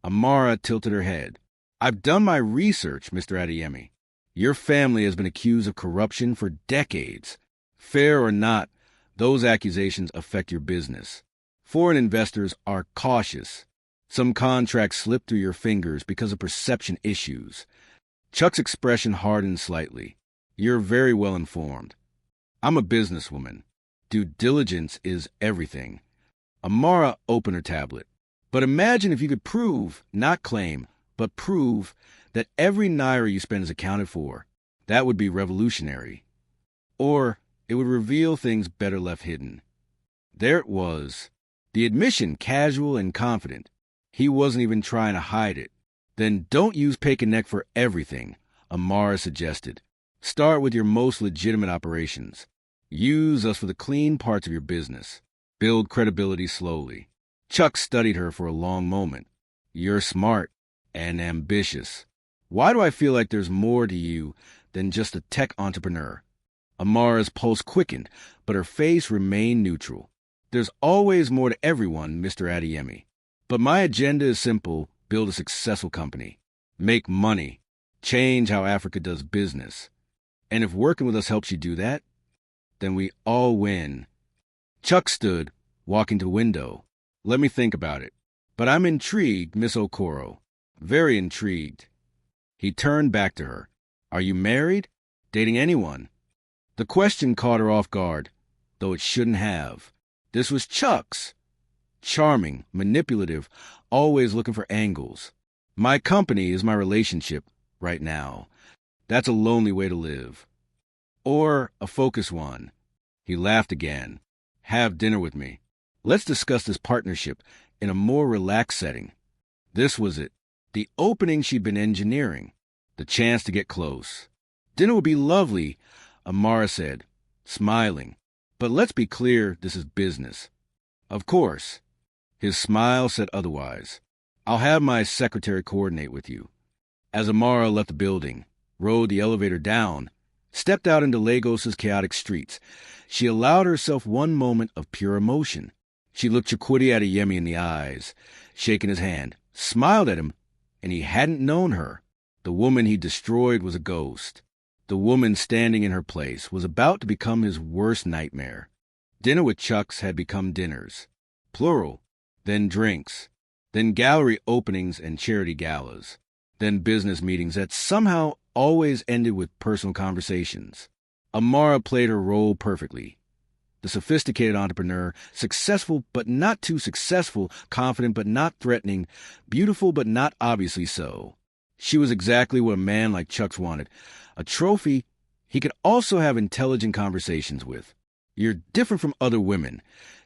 Amara tilted her head. I've done my research, Mr. Adeyemi. Your family has been accused of corruption for decades. Fair or not, those accusations affect your business. Foreign investors are cautious. Some contracts slip through your fingers because of perception issues. Chuck's expression hardened slightly. You're very well informed. I'm a businesswoman. Due diligence is everything. Amara opened her tablet. But imagine if you could prove, not claim, but prove that every naira you spend is accounted for. That would be revolutionary. Or it would reveal things better left hidden. There it was. The admission, casual and confident. He wasn't even trying to hide it. Then don't use Pay Connect for everything, Amara suggested. Start with your most legitimate operations. Use us for the clean parts of your business. Build credibility slowly. Chuck studied her for a long moment. You're smart and ambitious. Why do I feel like there's more to you than just a tech entrepreneur? Amara's pulse quickened, but her face remained neutral. There's always more to everyone, Mr. Adeyemi. But my agenda is simple: build a successful company. Make money. Change how Africa does business. And if working with us helps you do that, then we all win. Chuck stood, walking to the window. Let me think about it. But I'm intrigued, Miss Okoro. Very intrigued. He turned back to her. Are you married? Dating anyone? The question caught her off guard, though it shouldn't have. This was Chuck's. Charming, manipulative, always looking for angles. My company is my relationship right now. That's a lonely way to live. Or a focused one. He laughed again. Have dinner with me. Let's discuss this partnership in a more relaxed setting. This was it. The opening she'd been engineering. The chance to get close. Dinner would be lovely, Amara said, smiling. But let's be clear, this is business. Of course. His smile said otherwise. I'll have my secretary coordinate with you. As Amara left the building, rode the elevator down, stepped out into Lagos's chaotic streets, she allowed herself one moment of pure emotion. She looked Chukwudi Adeyemi in the eyes, shaking his hand, smiled at him, and he hadn't known her. The woman he destroyed was a ghost. The woman standing in her place was about to become his worst nightmare. Dinner with Chucks had become dinners, plural, then drinks, then gallery openings and charity galas, then business meetings that somehow always ended with personal conversations. Amara played her role perfectly. The sophisticated entrepreneur, successful but not too successful, confident but not threatening, beautiful but not obviously so. She was exactly what a man like Chucks wanted, a trophy he could also have intelligent conversations with. You're different from other women,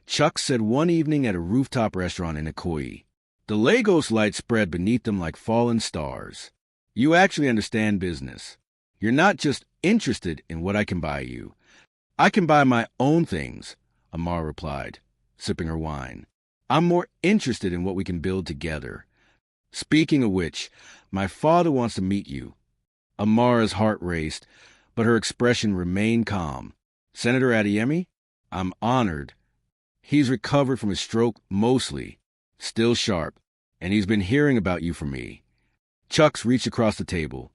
Chucks said one evening at a rooftop restaurant in Ikoyi. The Lagos light spread beneath them like fallen stars. You actually understand business. You're not just interested in what I can buy you. I can buy my own things, Amara replied, sipping her wine. I'm more interested in what we can build together. Speaking of which, my father wants to meet you. Amara's heart raced, but her expression remained calm. Senator Adeyemi, I'm honored. He's recovered from his stroke mostly, still sharp, and he's been hearing about you from me. Chucks reached across the table,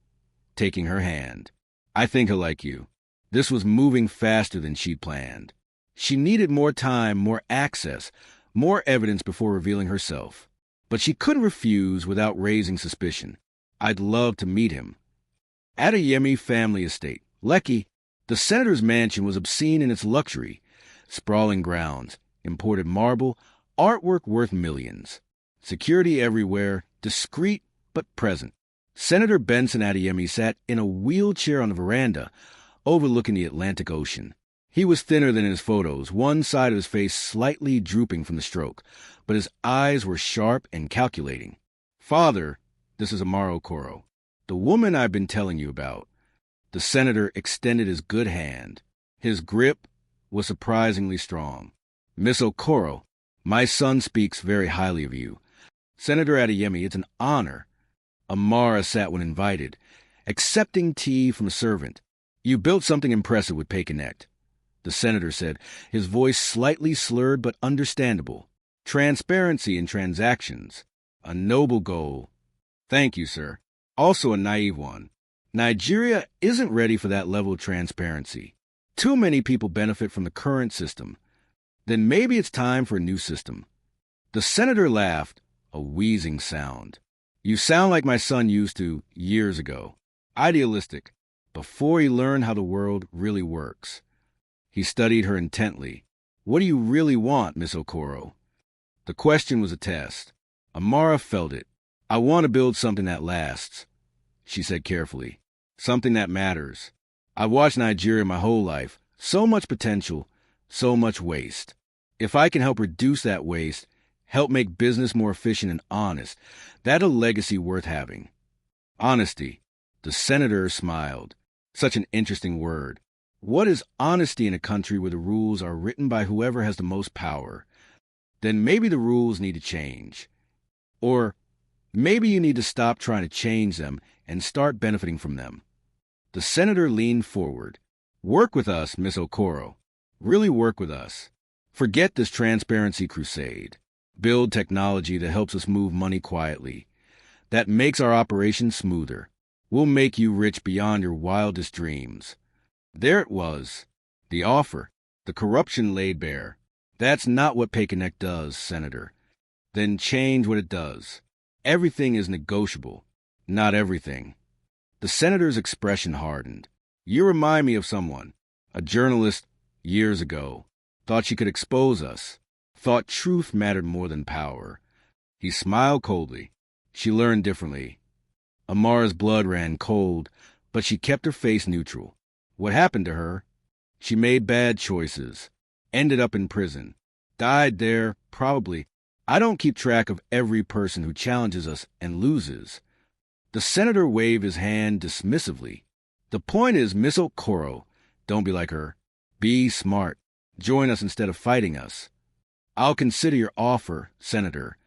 taking her hand. I think he'll like you. This was moving faster than she'd planned. She needed more time, more access, more evidence before revealing herself. But she couldn't refuse without raising suspicion. I'd love to meet him. Adeyemi family estate, Lekki. The senator's mansion was obscene in its luxury. Sprawling grounds, imported marble, artwork worth millions. Security everywhere, discreet but present. Senator Benson Adeyemi sat in a wheelchair on the veranda, overlooking the Atlantic Ocean. He was thinner than in his photos, one side of his face slightly drooping from the stroke, but his eyes were sharp and calculating. Father, this is Amara Okoro, the woman I've been telling you about. The senator extended his good hand. His grip was surprisingly strong. Miss Okoro, my son speaks very highly of you. Senator Adeyemi, it's an honor. Amara sat when invited, accepting tea from a servant. You built something impressive with Pay Connect, the senator said, his voice slightly slurred but understandable. Transparency in transactions. A noble goal. Thank you, sir. Also a naive one. Nigeria isn't ready for that level of transparency. Too many people benefit from the current system. Then maybe it's time for a new system. The senator laughed, a wheezing sound. You sound like my son used to years ago. Idealistic, before he learned how the world really works. He studied her intently. What do you really want, Miss Okoro? The question was a test. Amara felt it. I want to build something that lasts, she said carefully. Something that matters. I've watched Nigeria my whole life. So much potential, so much waste. If I can help reduce that waste, help make business more efficient and honest, that's a legacy worth having. Honesty. The senator smiled. Such an interesting word. What is honesty in a country where the rules are written by whoever has the most power? Then maybe the rules need to change. Or maybe you need to stop trying to change them and start benefiting from them. The senator leaned forward. Work with us, Miss Okoro. Really work with us. Forget this transparency crusade. Build technology that helps us move money quietly. That makes our operation smoother. We'll make you rich beyond your wildest dreams. There it was. The offer. The corruption laid bare. That's not what PayConnect does, Senator. Then change what it does. Everything is negotiable. Not everything. The senator's expression hardened. You remind me of someone. A journalist years ago. Thought she could expose us. Thought truth mattered more than power. He smiled coldly. She learned differently. Amara's blood ran cold, but she kept her face neutral. What happened to her? She made bad choices. Ended up in prison. Died there, probably. I don't keep track of every person who challenges us and loses. The senator waved his hand dismissively. The point is, Miss Okoro, don't be like her. Be smart. Join us instead of fighting us. I'll consider your offer, Senator.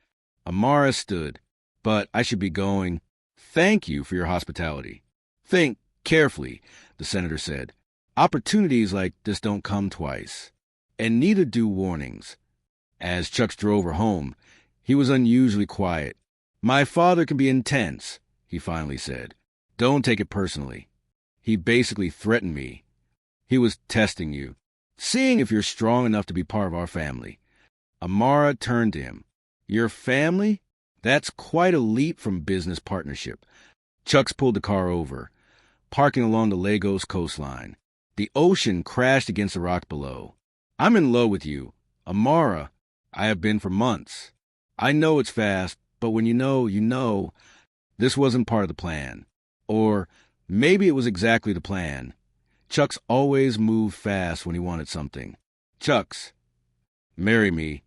Amara stood. But I should be going. Thank you for your hospitality. Think carefully, the senator said. Opportunities like this don't come twice. And neither do warnings. As Chucks drove her home, he was unusually quiet. My father can be intense, he finally said. Don't take it personally. He basically threatened me. He was testing you, seeing if you're strong enough to be part of our family. Amara turned to him. Your family? That's quite a leap from business partnership. Chucks pulled the car over, parking along the Lagos coastline. The ocean crashed against the rock below. I'm in love with you. Amara, I have been for months. I know it's fast, but when you know, you know. This wasn't part of the plan. Or maybe it was exactly the plan. Chucks always moved fast when he wanted something. Chucks, marry me.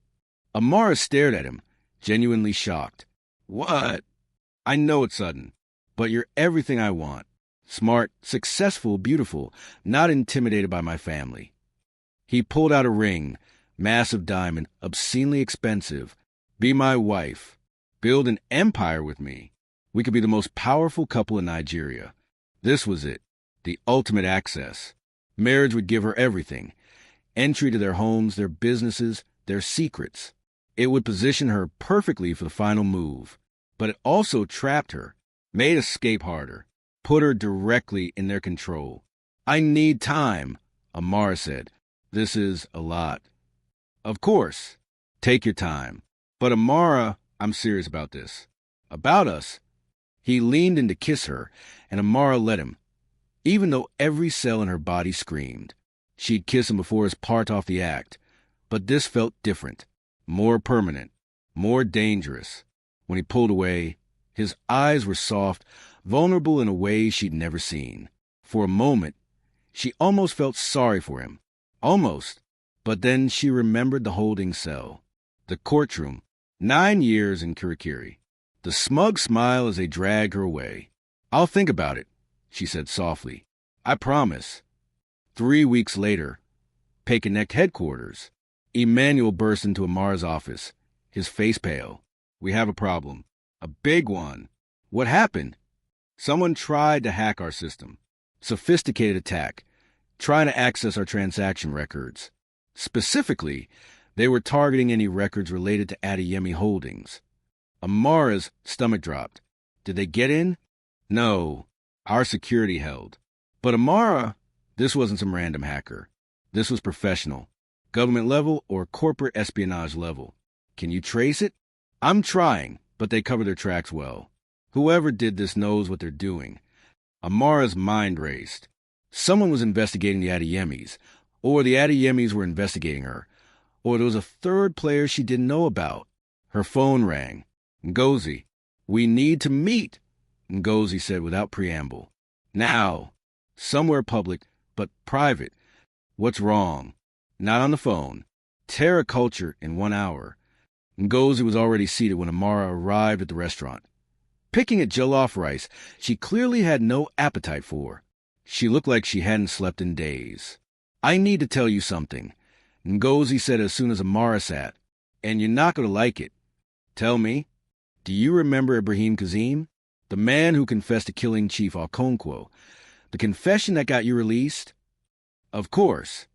Amara stared at him, genuinely shocked. What? I know it's sudden, but you're everything I want. Smart, successful, beautiful, not intimidated by my family. He pulled out a ring, massive diamond, obscenely expensive. Be my wife. Build an empire with me. We could be the most powerful couple in Nigeria. This was it. The ultimate access. Marriage would give her everything. Entry to their homes, their businesses, their secrets. It would position her perfectly for the final move. But it also trapped her, made escape harder, put her directly in their control. I need time, Amara said. This is a lot. Of course. Take your time. But Amara, I'm serious about this. About us. He leaned in to kiss her, and Amara let him, even though every cell in her body screamed. She'd kiss him before his part off the act. But this felt different, more permanent, more dangerous. When he pulled away, his eyes were soft, vulnerable in a way she'd never seen. For a moment, she almost felt sorry for him. Almost. But then she remembered the holding cell. The courtroom. 9 years in Kirikiri. The smug smile as they dragged her away. I'll think about it, she said softly. I promise. 3 weeks later, PayConnect headquarters. Emmanuel burst into Amar's office, his face pale. We have a problem. A big one. What happened? Someone tried to hack our system. Sophisticated attack. Trying to access our transaction records. Specifically, they were targeting any records related to Adeyemi Holdings. Amara's stomach dropped. Did they get in? No. Our security held. But Amara, this wasn't some random hacker. This was professional. Government level or corporate espionage level. Can you trace it? I'm trying, but they cover their tracks well. Whoever did this knows what they're doing. Amara's mind raced. Someone was investigating the Adeyemis, or the Adeyemis were investigating her. or there was a third player she didn't know about. Her phone rang. "Ngozi, we need to meet," Ngozi said without preamble. "Now. Somewhere public, but private." "What's wrong?" "Not on the phone. Terra culture in 1 hour." Ngozi was already seated when Amara arrived at the restaurant. Picking at jollof rice she clearly had no appetite for. She looked like she hadn't slept in days. "I need to tell you something," Ngozi said as soon as Amara sat, "and you're not going to like it." "Tell me. Do you remember Ibrahim Kazim? The man who confessed to killing Chief Okonkwo? The confession that got you released?" "Of course.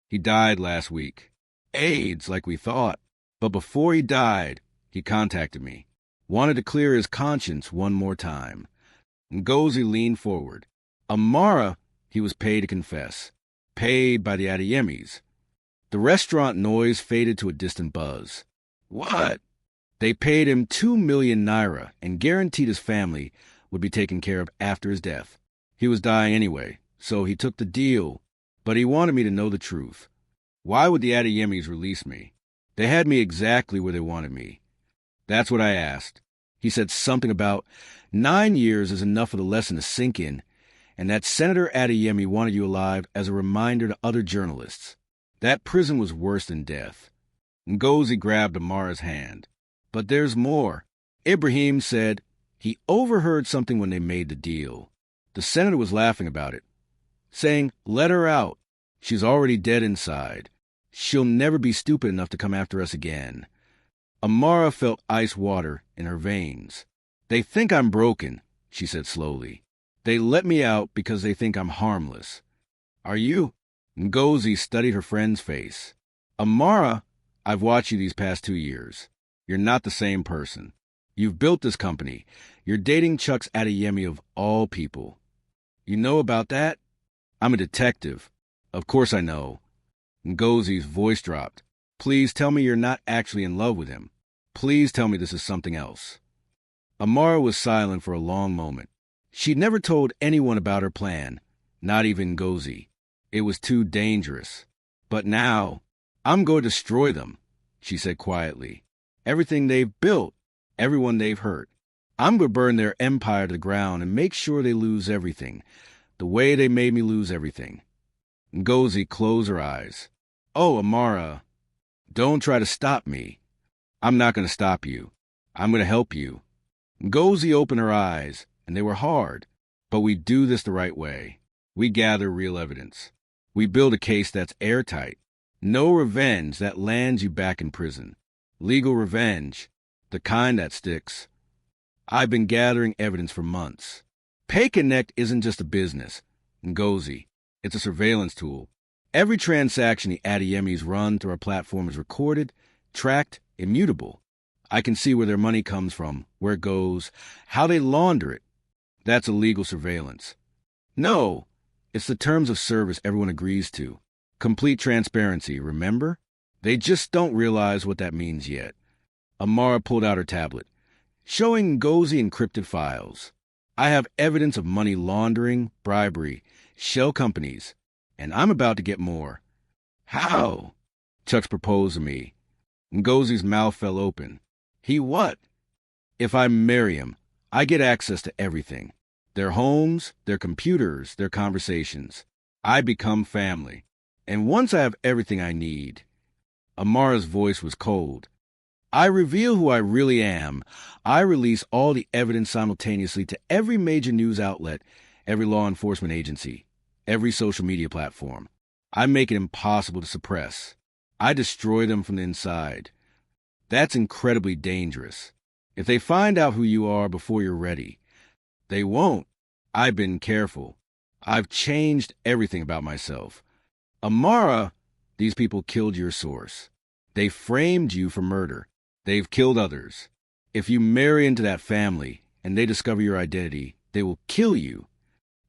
He died last week. AIDS, like we thought. But before he died, he contacted me. Wanted to clear his conscience one more time." Ngozi leaned forward. "Amara, he was paid to confess. Paid by the Adeyemis." The restaurant noise faded to a distant buzz. "What?" "They paid him 2 million naira and guaranteed his family would be taken care of after his death. He was dying anyway, so he took the deal, but he wanted me to know the truth. Why would the Adeyemis release me? They had me exactly where they wanted me. That's what I asked. He said something about 9 years is enough for the lesson to sink in, and that Senator Adeyemi wanted you alive as a reminder to other journalists. That prison was worse than death." Ngozi grabbed Amara's hand. "But there's more. Ibrahim said he overheard something when they made the deal. The senator was laughing about it, saying, 'Let her out. She's already dead inside. She'll never be stupid enough to come after us again.'" Amara felt ice water in her veins. "They think I'm broken," she said slowly. "They let me out because they think I'm harmless." "Are you?" Ngozi studied her friend's face. "Amara, I've watched you these past 2 years. You're not the same person. You've built this company. You're dating Chuck's Adeyemi of all people." "You know about that?" "I'm a detective. Of course I know." Ngozi's voice dropped. "Please tell me you're not actually in love with him. Please tell me this is something else." Amara was silent for a long moment. She'd never told anyone about her plan, not even Ngozi. It was too dangerous. "But now, I'm going to destroy them," she said quietly. "Everything they've built, everyone they've hurt. I'm going to burn their empire to the ground and make sure they lose everything, the way they made me lose everything." Ngozi closed her eyes. "Oh, Amara, don't try to stop me." "I'm not going to stop you. I'm going to help you." Ngozi opened her eyes, and they were hard. "But we do this the right way. We gather real evidence. We build a case that's airtight. No revenge that lands you back in prison. Legal revenge, the kind that sticks. I've been gathering evidence for months. Pay Connect isn't just a business, Ngozi. It's a surveillance tool. Every transaction the Adeyemis run through our platform is recorded, tracked, immutable. I can see where their money comes from, where it goes, how they launder it. That's illegal surveillance. No, it's the terms of service everyone agrees to. Complete transparency, remember? They just don't realize what that means yet." Amara pulled out her tablet, showing Ngozi encrypted files. "I have evidence of money laundering, bribery, shell companies, and I'm about to get more." "How?" "Chuck's proposed to me." Ngozi's mouth fell open. "He what?" "If I marry him, I get access to everything. Their homes, their computers, their conversations. I become family. And once I have everything I need..." Amara's voice was cold. "I reveal who I really am. I release all the evidence simultaneously to every major news outlet, every law enforcement agency, every social media platform. I make it impossible to suppress. I destroy them from the inside. That's incredibly dangerous. If they find out who you are before you're ready..." "They won't. I've been careful. I've changed everything about myself. Amara, these people killed your source. They framed you for murder. They've killed others. If you marry into that family and they discover your identity, they will kill you.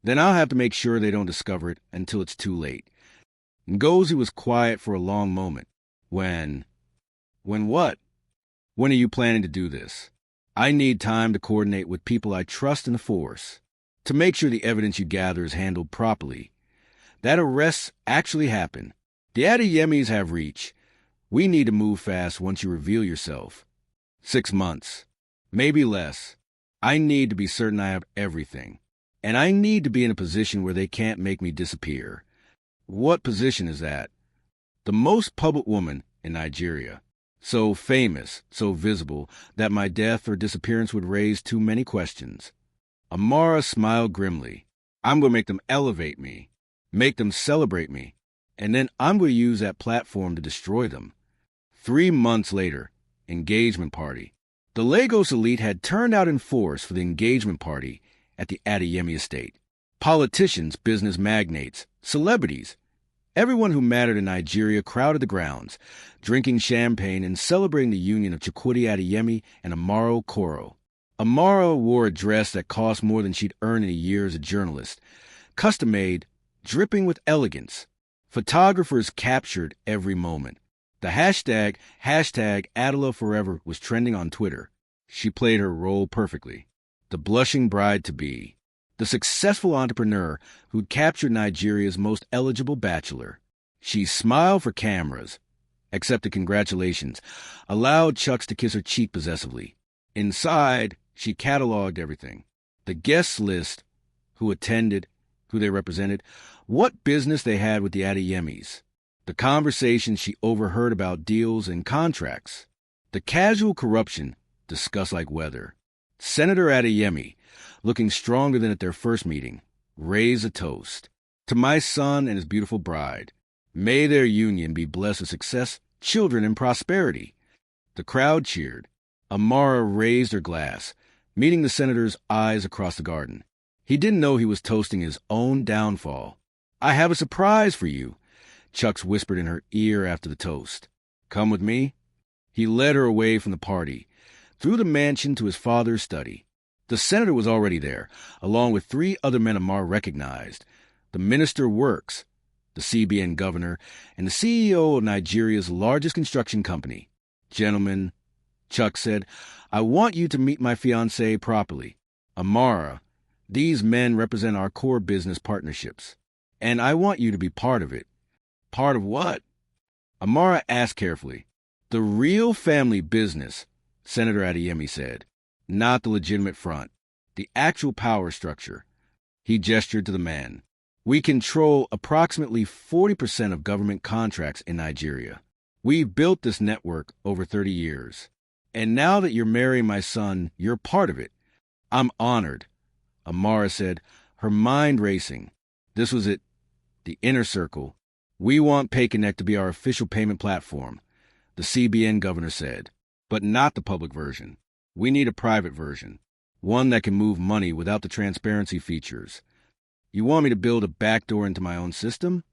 Then I'll have to make sure they don't discover it until it's too late." Ngozi was quiet for a long moment. When what? "When are you planning to do this? I need time to coordinate with people I trust in the force, to make sure the evidence you gather is handled properly, that arrests actually happen. The Adeyemis have reach. We need to move fast once you reveal yourself. 6 months. Maybe less. I need to be certain I have everything. And I need to be in a position where they can't make me disappear. What position is that? The most public woman in Nigeria. So famous, so visible, that my death or disappearance would raise too many questions. Amara smiled grimly. I'm going to make them elevate me, make them celebrate me, and then I'm going to use that platform to destroy them. 3 months later, engagement party. The Lagos elite had turned out in force for the engagement party at the Adeyemi estate. Politicians, business magnates, celebrities, everyone who mattered in Nigeria crowded the grounds, drinking champagne and celebrating the union of Chukwudi Adeyemi and Amara Okoro. Amara wore a dress that cost more than she'd earned in a year as a journalist, custom-made, dripping with elegance. Photographers captured every moment. The hashtag Adela Forever was trending on Twitter. She played her role perfectly. The blushing bride-to-be. The successful entrepreneur who'd captured Nigeria's most eligible bachelor. She smiled for cameras, accepted congratulations, allowed Chucks to kiss her cheek possessively. Inside, she cataloged everything. The guest list, who attended, who they represented, what business they had with the Adeyemis. The conversations she overheard about deals and contracts. The casual corruption discussed like weather. Senator Adeyemi, looking stronger than at their first meeting, raised a toast. To my son and his beautiful bride. May their union be blessed with success, children, and prosperity. The crowd cheered. Amara raised her glass, meeting the senator's eyes across the garden. He didn't know he was toasting his own downfall. I have a surprise for you, Chucks whispered in her ear after the toast. Come with me. He led her away from the party, through the mansion to his father's study. The senator was already there, along with 3 other men Amara recognized. The Minister of Works, the CBN governor, and the CEO of Nigeria's largest construction company. Gentlemen, Chuck said, I want you to meet my fiancée properly. Amara, these men represent our core business partnerships, and I want you to be part of it. Part of what? Amara asked carefully. The real family business, Senator Adeyemi said. Not the legitimate front. The actual power structure. He gestured to the man. We control approximately 40% of government contracts in Nigeria. We've built this network over 30 years. And now that you're marrying my son, you're part of it. I'm honored, Amara said, her mind racing. This was it. The inner circle. We want PayConnect to be our official payment platform, the CBN governor said, but not the public version. We need a private version, one that can move money without the transparency features. You want me to build a backdoor into my own system?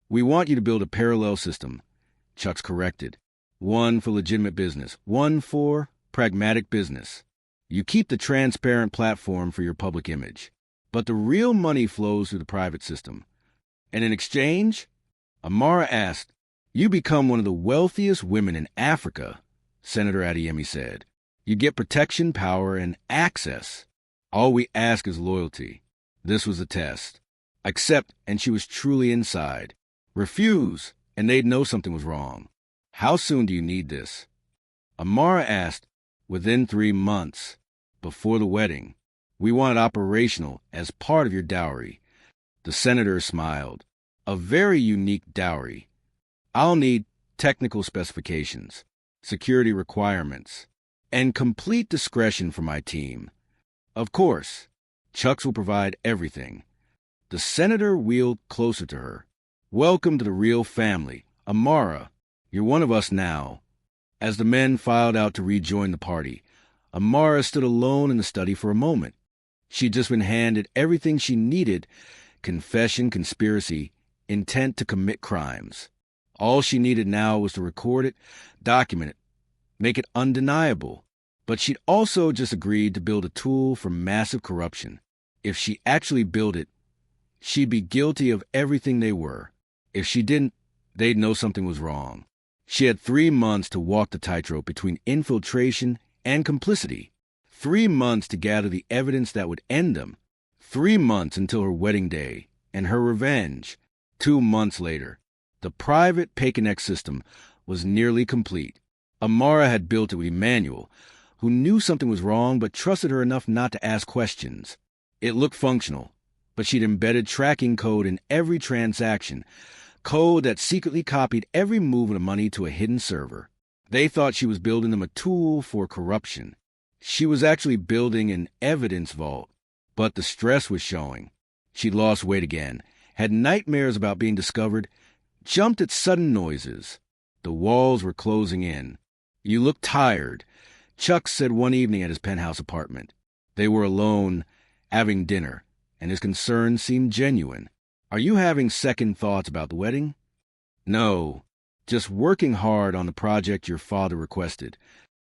We want you to build a parallel system, Chucks corrected. One for legitimate business, one for pragmatic business. You keep the transparent platform for your public image, but the real money flows through the private system. And in exchange, Amara asked, you become one of the wealthiest women in Africa, Senator Adeyemi said. You get protection, power, and access. All we ask is loyalty. This was a test. Accept, and she was truly inside. Refuse, and they'd know something was wrong. How soon do you need this? Amara asked, within 3 months, before the wedding. We want it operational as part of your dowry. The senator smiled. A very unique dowry. I'll need technical specifications, security requirements, and complete discretion for my team. Of course, Chucks will provide everything. The senator wheeled closer to her. Welcome to the real family. Amara, you're one of us now. As the men filed out to rejoin the party, Amara stood alone in the study for a moment. She'd just been handed everything she needed: confession, conspiracy, intent to commit crimes. All she needed now was to record it, document it, make it undeniable. But she'd also just agreed to build a tool for massive corruption. If she actually built it, she'd be guilty of everything they were. If she didn't, they'd know something was wrong. She had 3 months to walk the tightrope between infiltration and complicity. 3 months to gather the evidence that would end them. 3 months until her wedding day and her revenge. 2 months later, the private PayConnect system was nearly complete. Amara had built it with Emmanuel, who knew something was wrong but trusted her enough not to ask questions. It looked functional, but she'd embedded tracking code in every transaction, code that secretly copied every move of the money to a hidden server. They thought she was building them a tool for corruption. She was actually building an evidence vault, but the stress was showing. She'd lost weight again, had nightmares about being discovered, jumped at sudden noises. The walls were closing in. "You look tired," Chuck said one evening at his penthouse apartment. They were alone, having dinner, and his concern seemed genuine. "Are you having second thoughts about the wedding?" "No, just working hard on the project your father requested.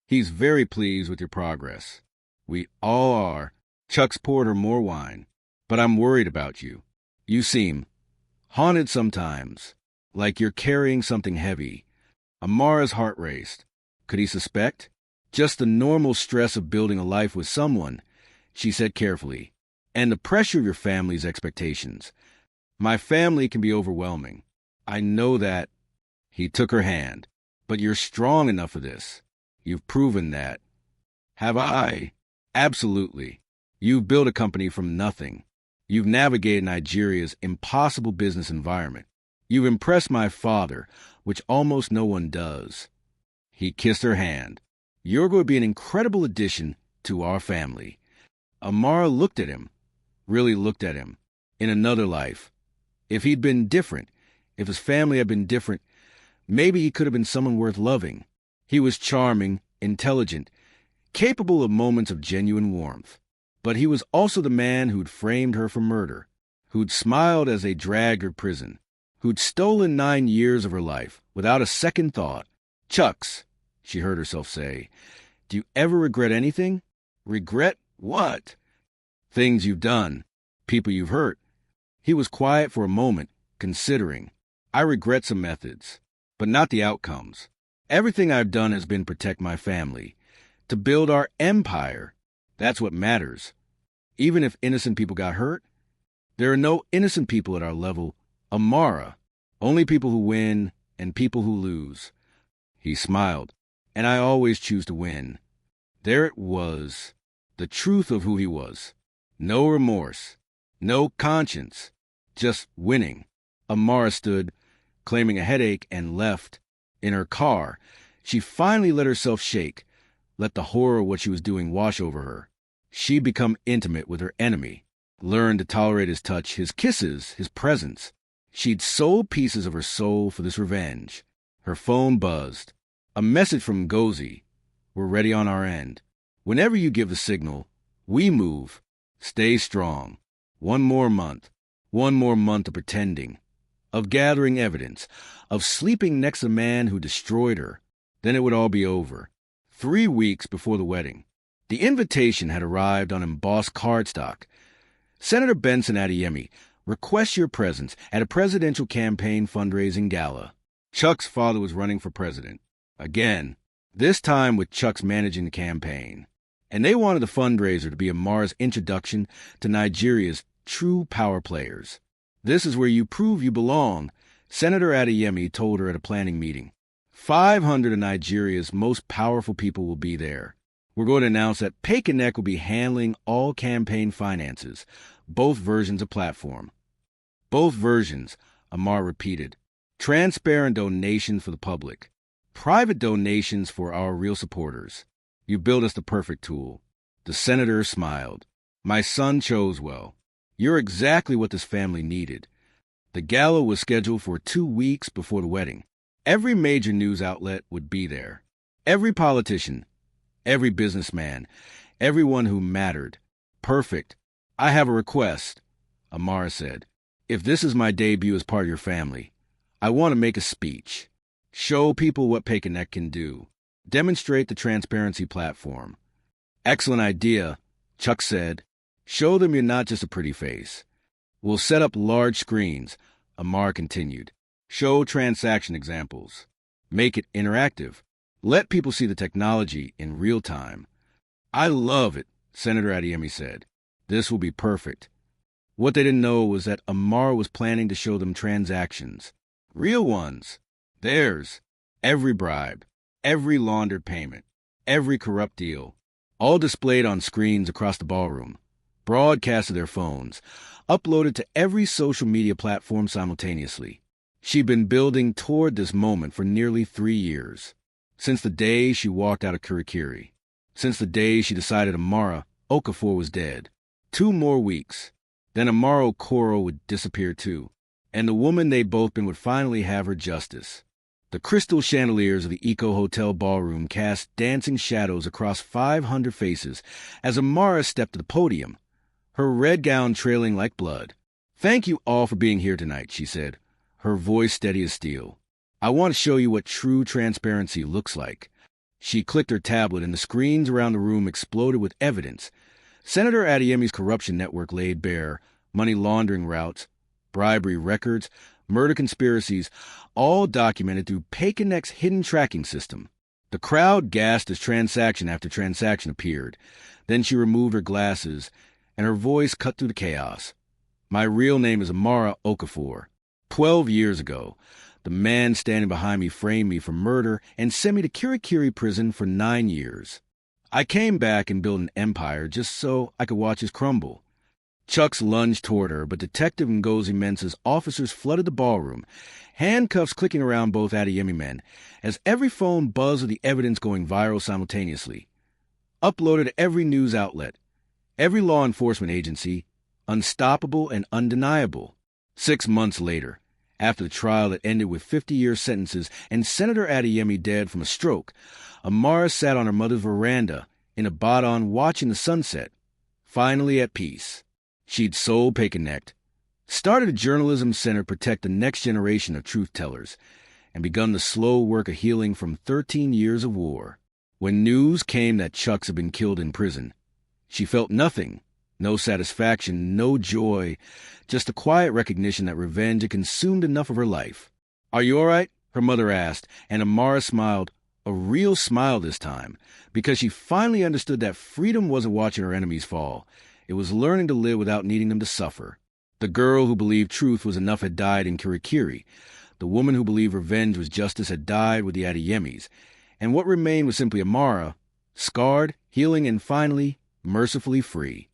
He's very pleased with your progress." "We all are." Chuck's poured her more wine. "But I'm worried about you. You seem haunted sometimes, like you're carrying something heavy." Amara's heart raced. Could he suspect? "Just the normal stress of building a life with someone," she said carefully, "and the pressure of your family's expectations. My family can be overwhelming. I know that." He took her hand. "But you're strong enough for this. You've proven that." "Have I?" "Absolutely. You've built a company from nothing. You've navigated Nigeria's impossible business environment. You've impressed my father, which almost no one does." He kissed her hand. "You're going to be an incredible addition to our family." Amara looked at him, really looked at him, in another life. If he'd been different, if his family had been different, maybe he could have been someone worth loving. He was charming, intelligent, capable of moments of genuine warmth. But he was also the man who'd framed her for murder, who'd smiled as they dragged her to prison, who'd stolen 9 years of her life without a second thought. "Chucks," she heard herself say, "do you ever regret anything?" "Regret what?" "Things you've done, people you've hurt." He was quiet for a moment, considering. "I regret some methods, but not the outcomes. Everything I've done has been to protect my family, to build our empire. That's what matters. Even if innocent people got hurt, there are no innocent people at our level, Amara. Only people who win and people who lose." He smiled. "And I always choose to win." There it was, the truth of who he was. No remorse, no conscience, just winning. Amara stood, claiming a headache, and left. In her car, she finally let herself shake, let the horror of what she was doing wash over her. She'd become intimate with her enemy, learned to tolerate his touch, his kisses, his presence. She'd sold pieces of her soul for this revenge. Her phone buzzed. A message from Gozi. "We're ready on our end. Whenever you give the signal, we move. Stay strong. One more month of pretending, of gathering evidence, of sleeping next to a man who destroyed her. Then it would all be over." 3 weeks before the wedding, the invitation had arrived on embossed cardstock. "Senator Benson Adeyemi requests your presence at a presidential campaign fundraising gala." Chuck's father was running for president. Again, this time with Chuck's managing the campaign. And they wanted the fundraiser to be Amara's introduction to Nigeria's true power players. "This is where you prove you belong," Senator Adeyemi told her at a planning meeting. 500 of Nigeria's most powerful people will be there. "We're going to announce that Payconnect will be handling all campaign finances, both versions of platform." "Both versions," Amar repeated. "Transparent donations for the public. Private donations for our real supporters. You built us the perfect tool." The senator smiled. "My son chose well. You're exactly what this family needed." The gala was scheduled for 2 weeks before the wedding. Every major news outlet would be there. Every politician, every businessman, everyone who mattered. "Perfect. I have a request," Amara said. "If this is my debut as part of your family, I want to make a speech. Show people what Payconnect can do. Demonstrate the transparency platform." "Excellent idea," Chuck said. "Show them you're not just a pretty face." "We'll set up large screens," Amar continued. "Show transaction examples. Make it interactive. Let people see the technology in real time." "I love it," Senator Adeyemi said. "This will be perfect." What they didn't know was that Amar was planning to show them transactions. Real ones. Theirs. Every bribe, every laundered payment, every corrupt deal, all displayed on screens across the ballroom, broadcast to their phones, uploaded to every social media platform simultaneously. She'd been building toward this moment for nearly 3 years, since the day she walked out of Kirikiri, since the day she decided Amara Okafor was dead. 2 more weeks, then Amara Okoro would disappear too, and the woman they'd both been would finally have her justice. The crystal chandeliers of the Eco Hotel ballroom cast dancing shadows across 500 faces as Amara stepped to the podium, her red gown trailing like blood. "Thank you all for being here tonight," she said, her voice steady as steel. "I want to show you what true transparency looks like." She clicked her tablet and the screens around the room exploded with evidence. Senator Adeyemi's corruption network laid bare money laundering routes, bribery records, murder conspiracies, all documented through PayConnect's hidden tracking system. The crowd gasped as transaction after transaction appeared. Then she removed her glasses, and her voice cut through the chaos. "My real name is Amara Okafor. 12 years ago, the man standing behind me framed me for murder and sent me to Kirikiri prison for 9 years. I came back and built an empire just so I could watch his crumble." Chucks lunged toward her, but Detective Ngozi Mensah's officers flooded the ballroom, handcuffs clicking around both Adeyemi men, as every phone buzzed with the evidence going viral simultaneously. Uploaded to every news outlet, every law enforcement agency, unstoppable and undeniable. 6 months later, after the trial that ended with 50-year sentences and Senator Adeyemi dead from a stroke, Amara sat on her mother's veranda in Ibadan watching the sunset, finally at peace. She'd sold PayConnect, started a journalism center to protect the next generation of truth-tellers, and begun the slow work of healing from 13 years of war. When news came that Chucks had been killed in prison, she felt nothing, no satisfaction, no joy, just a quiet recognition that revenge had consumed enough of her life. "Are you all right?" her mother asked, and Amara smiled, a real smile this time, because she finally understood that freedom wasn't watching her enemies fall. It was learning to live without needing them to suffer. The girl who believed truth was enough had died in Kirikiri. The woman who believed revenge was justice had died with the Adeyemis. And what remained was simply Amara, scarred, healing, and finally, mercifully free.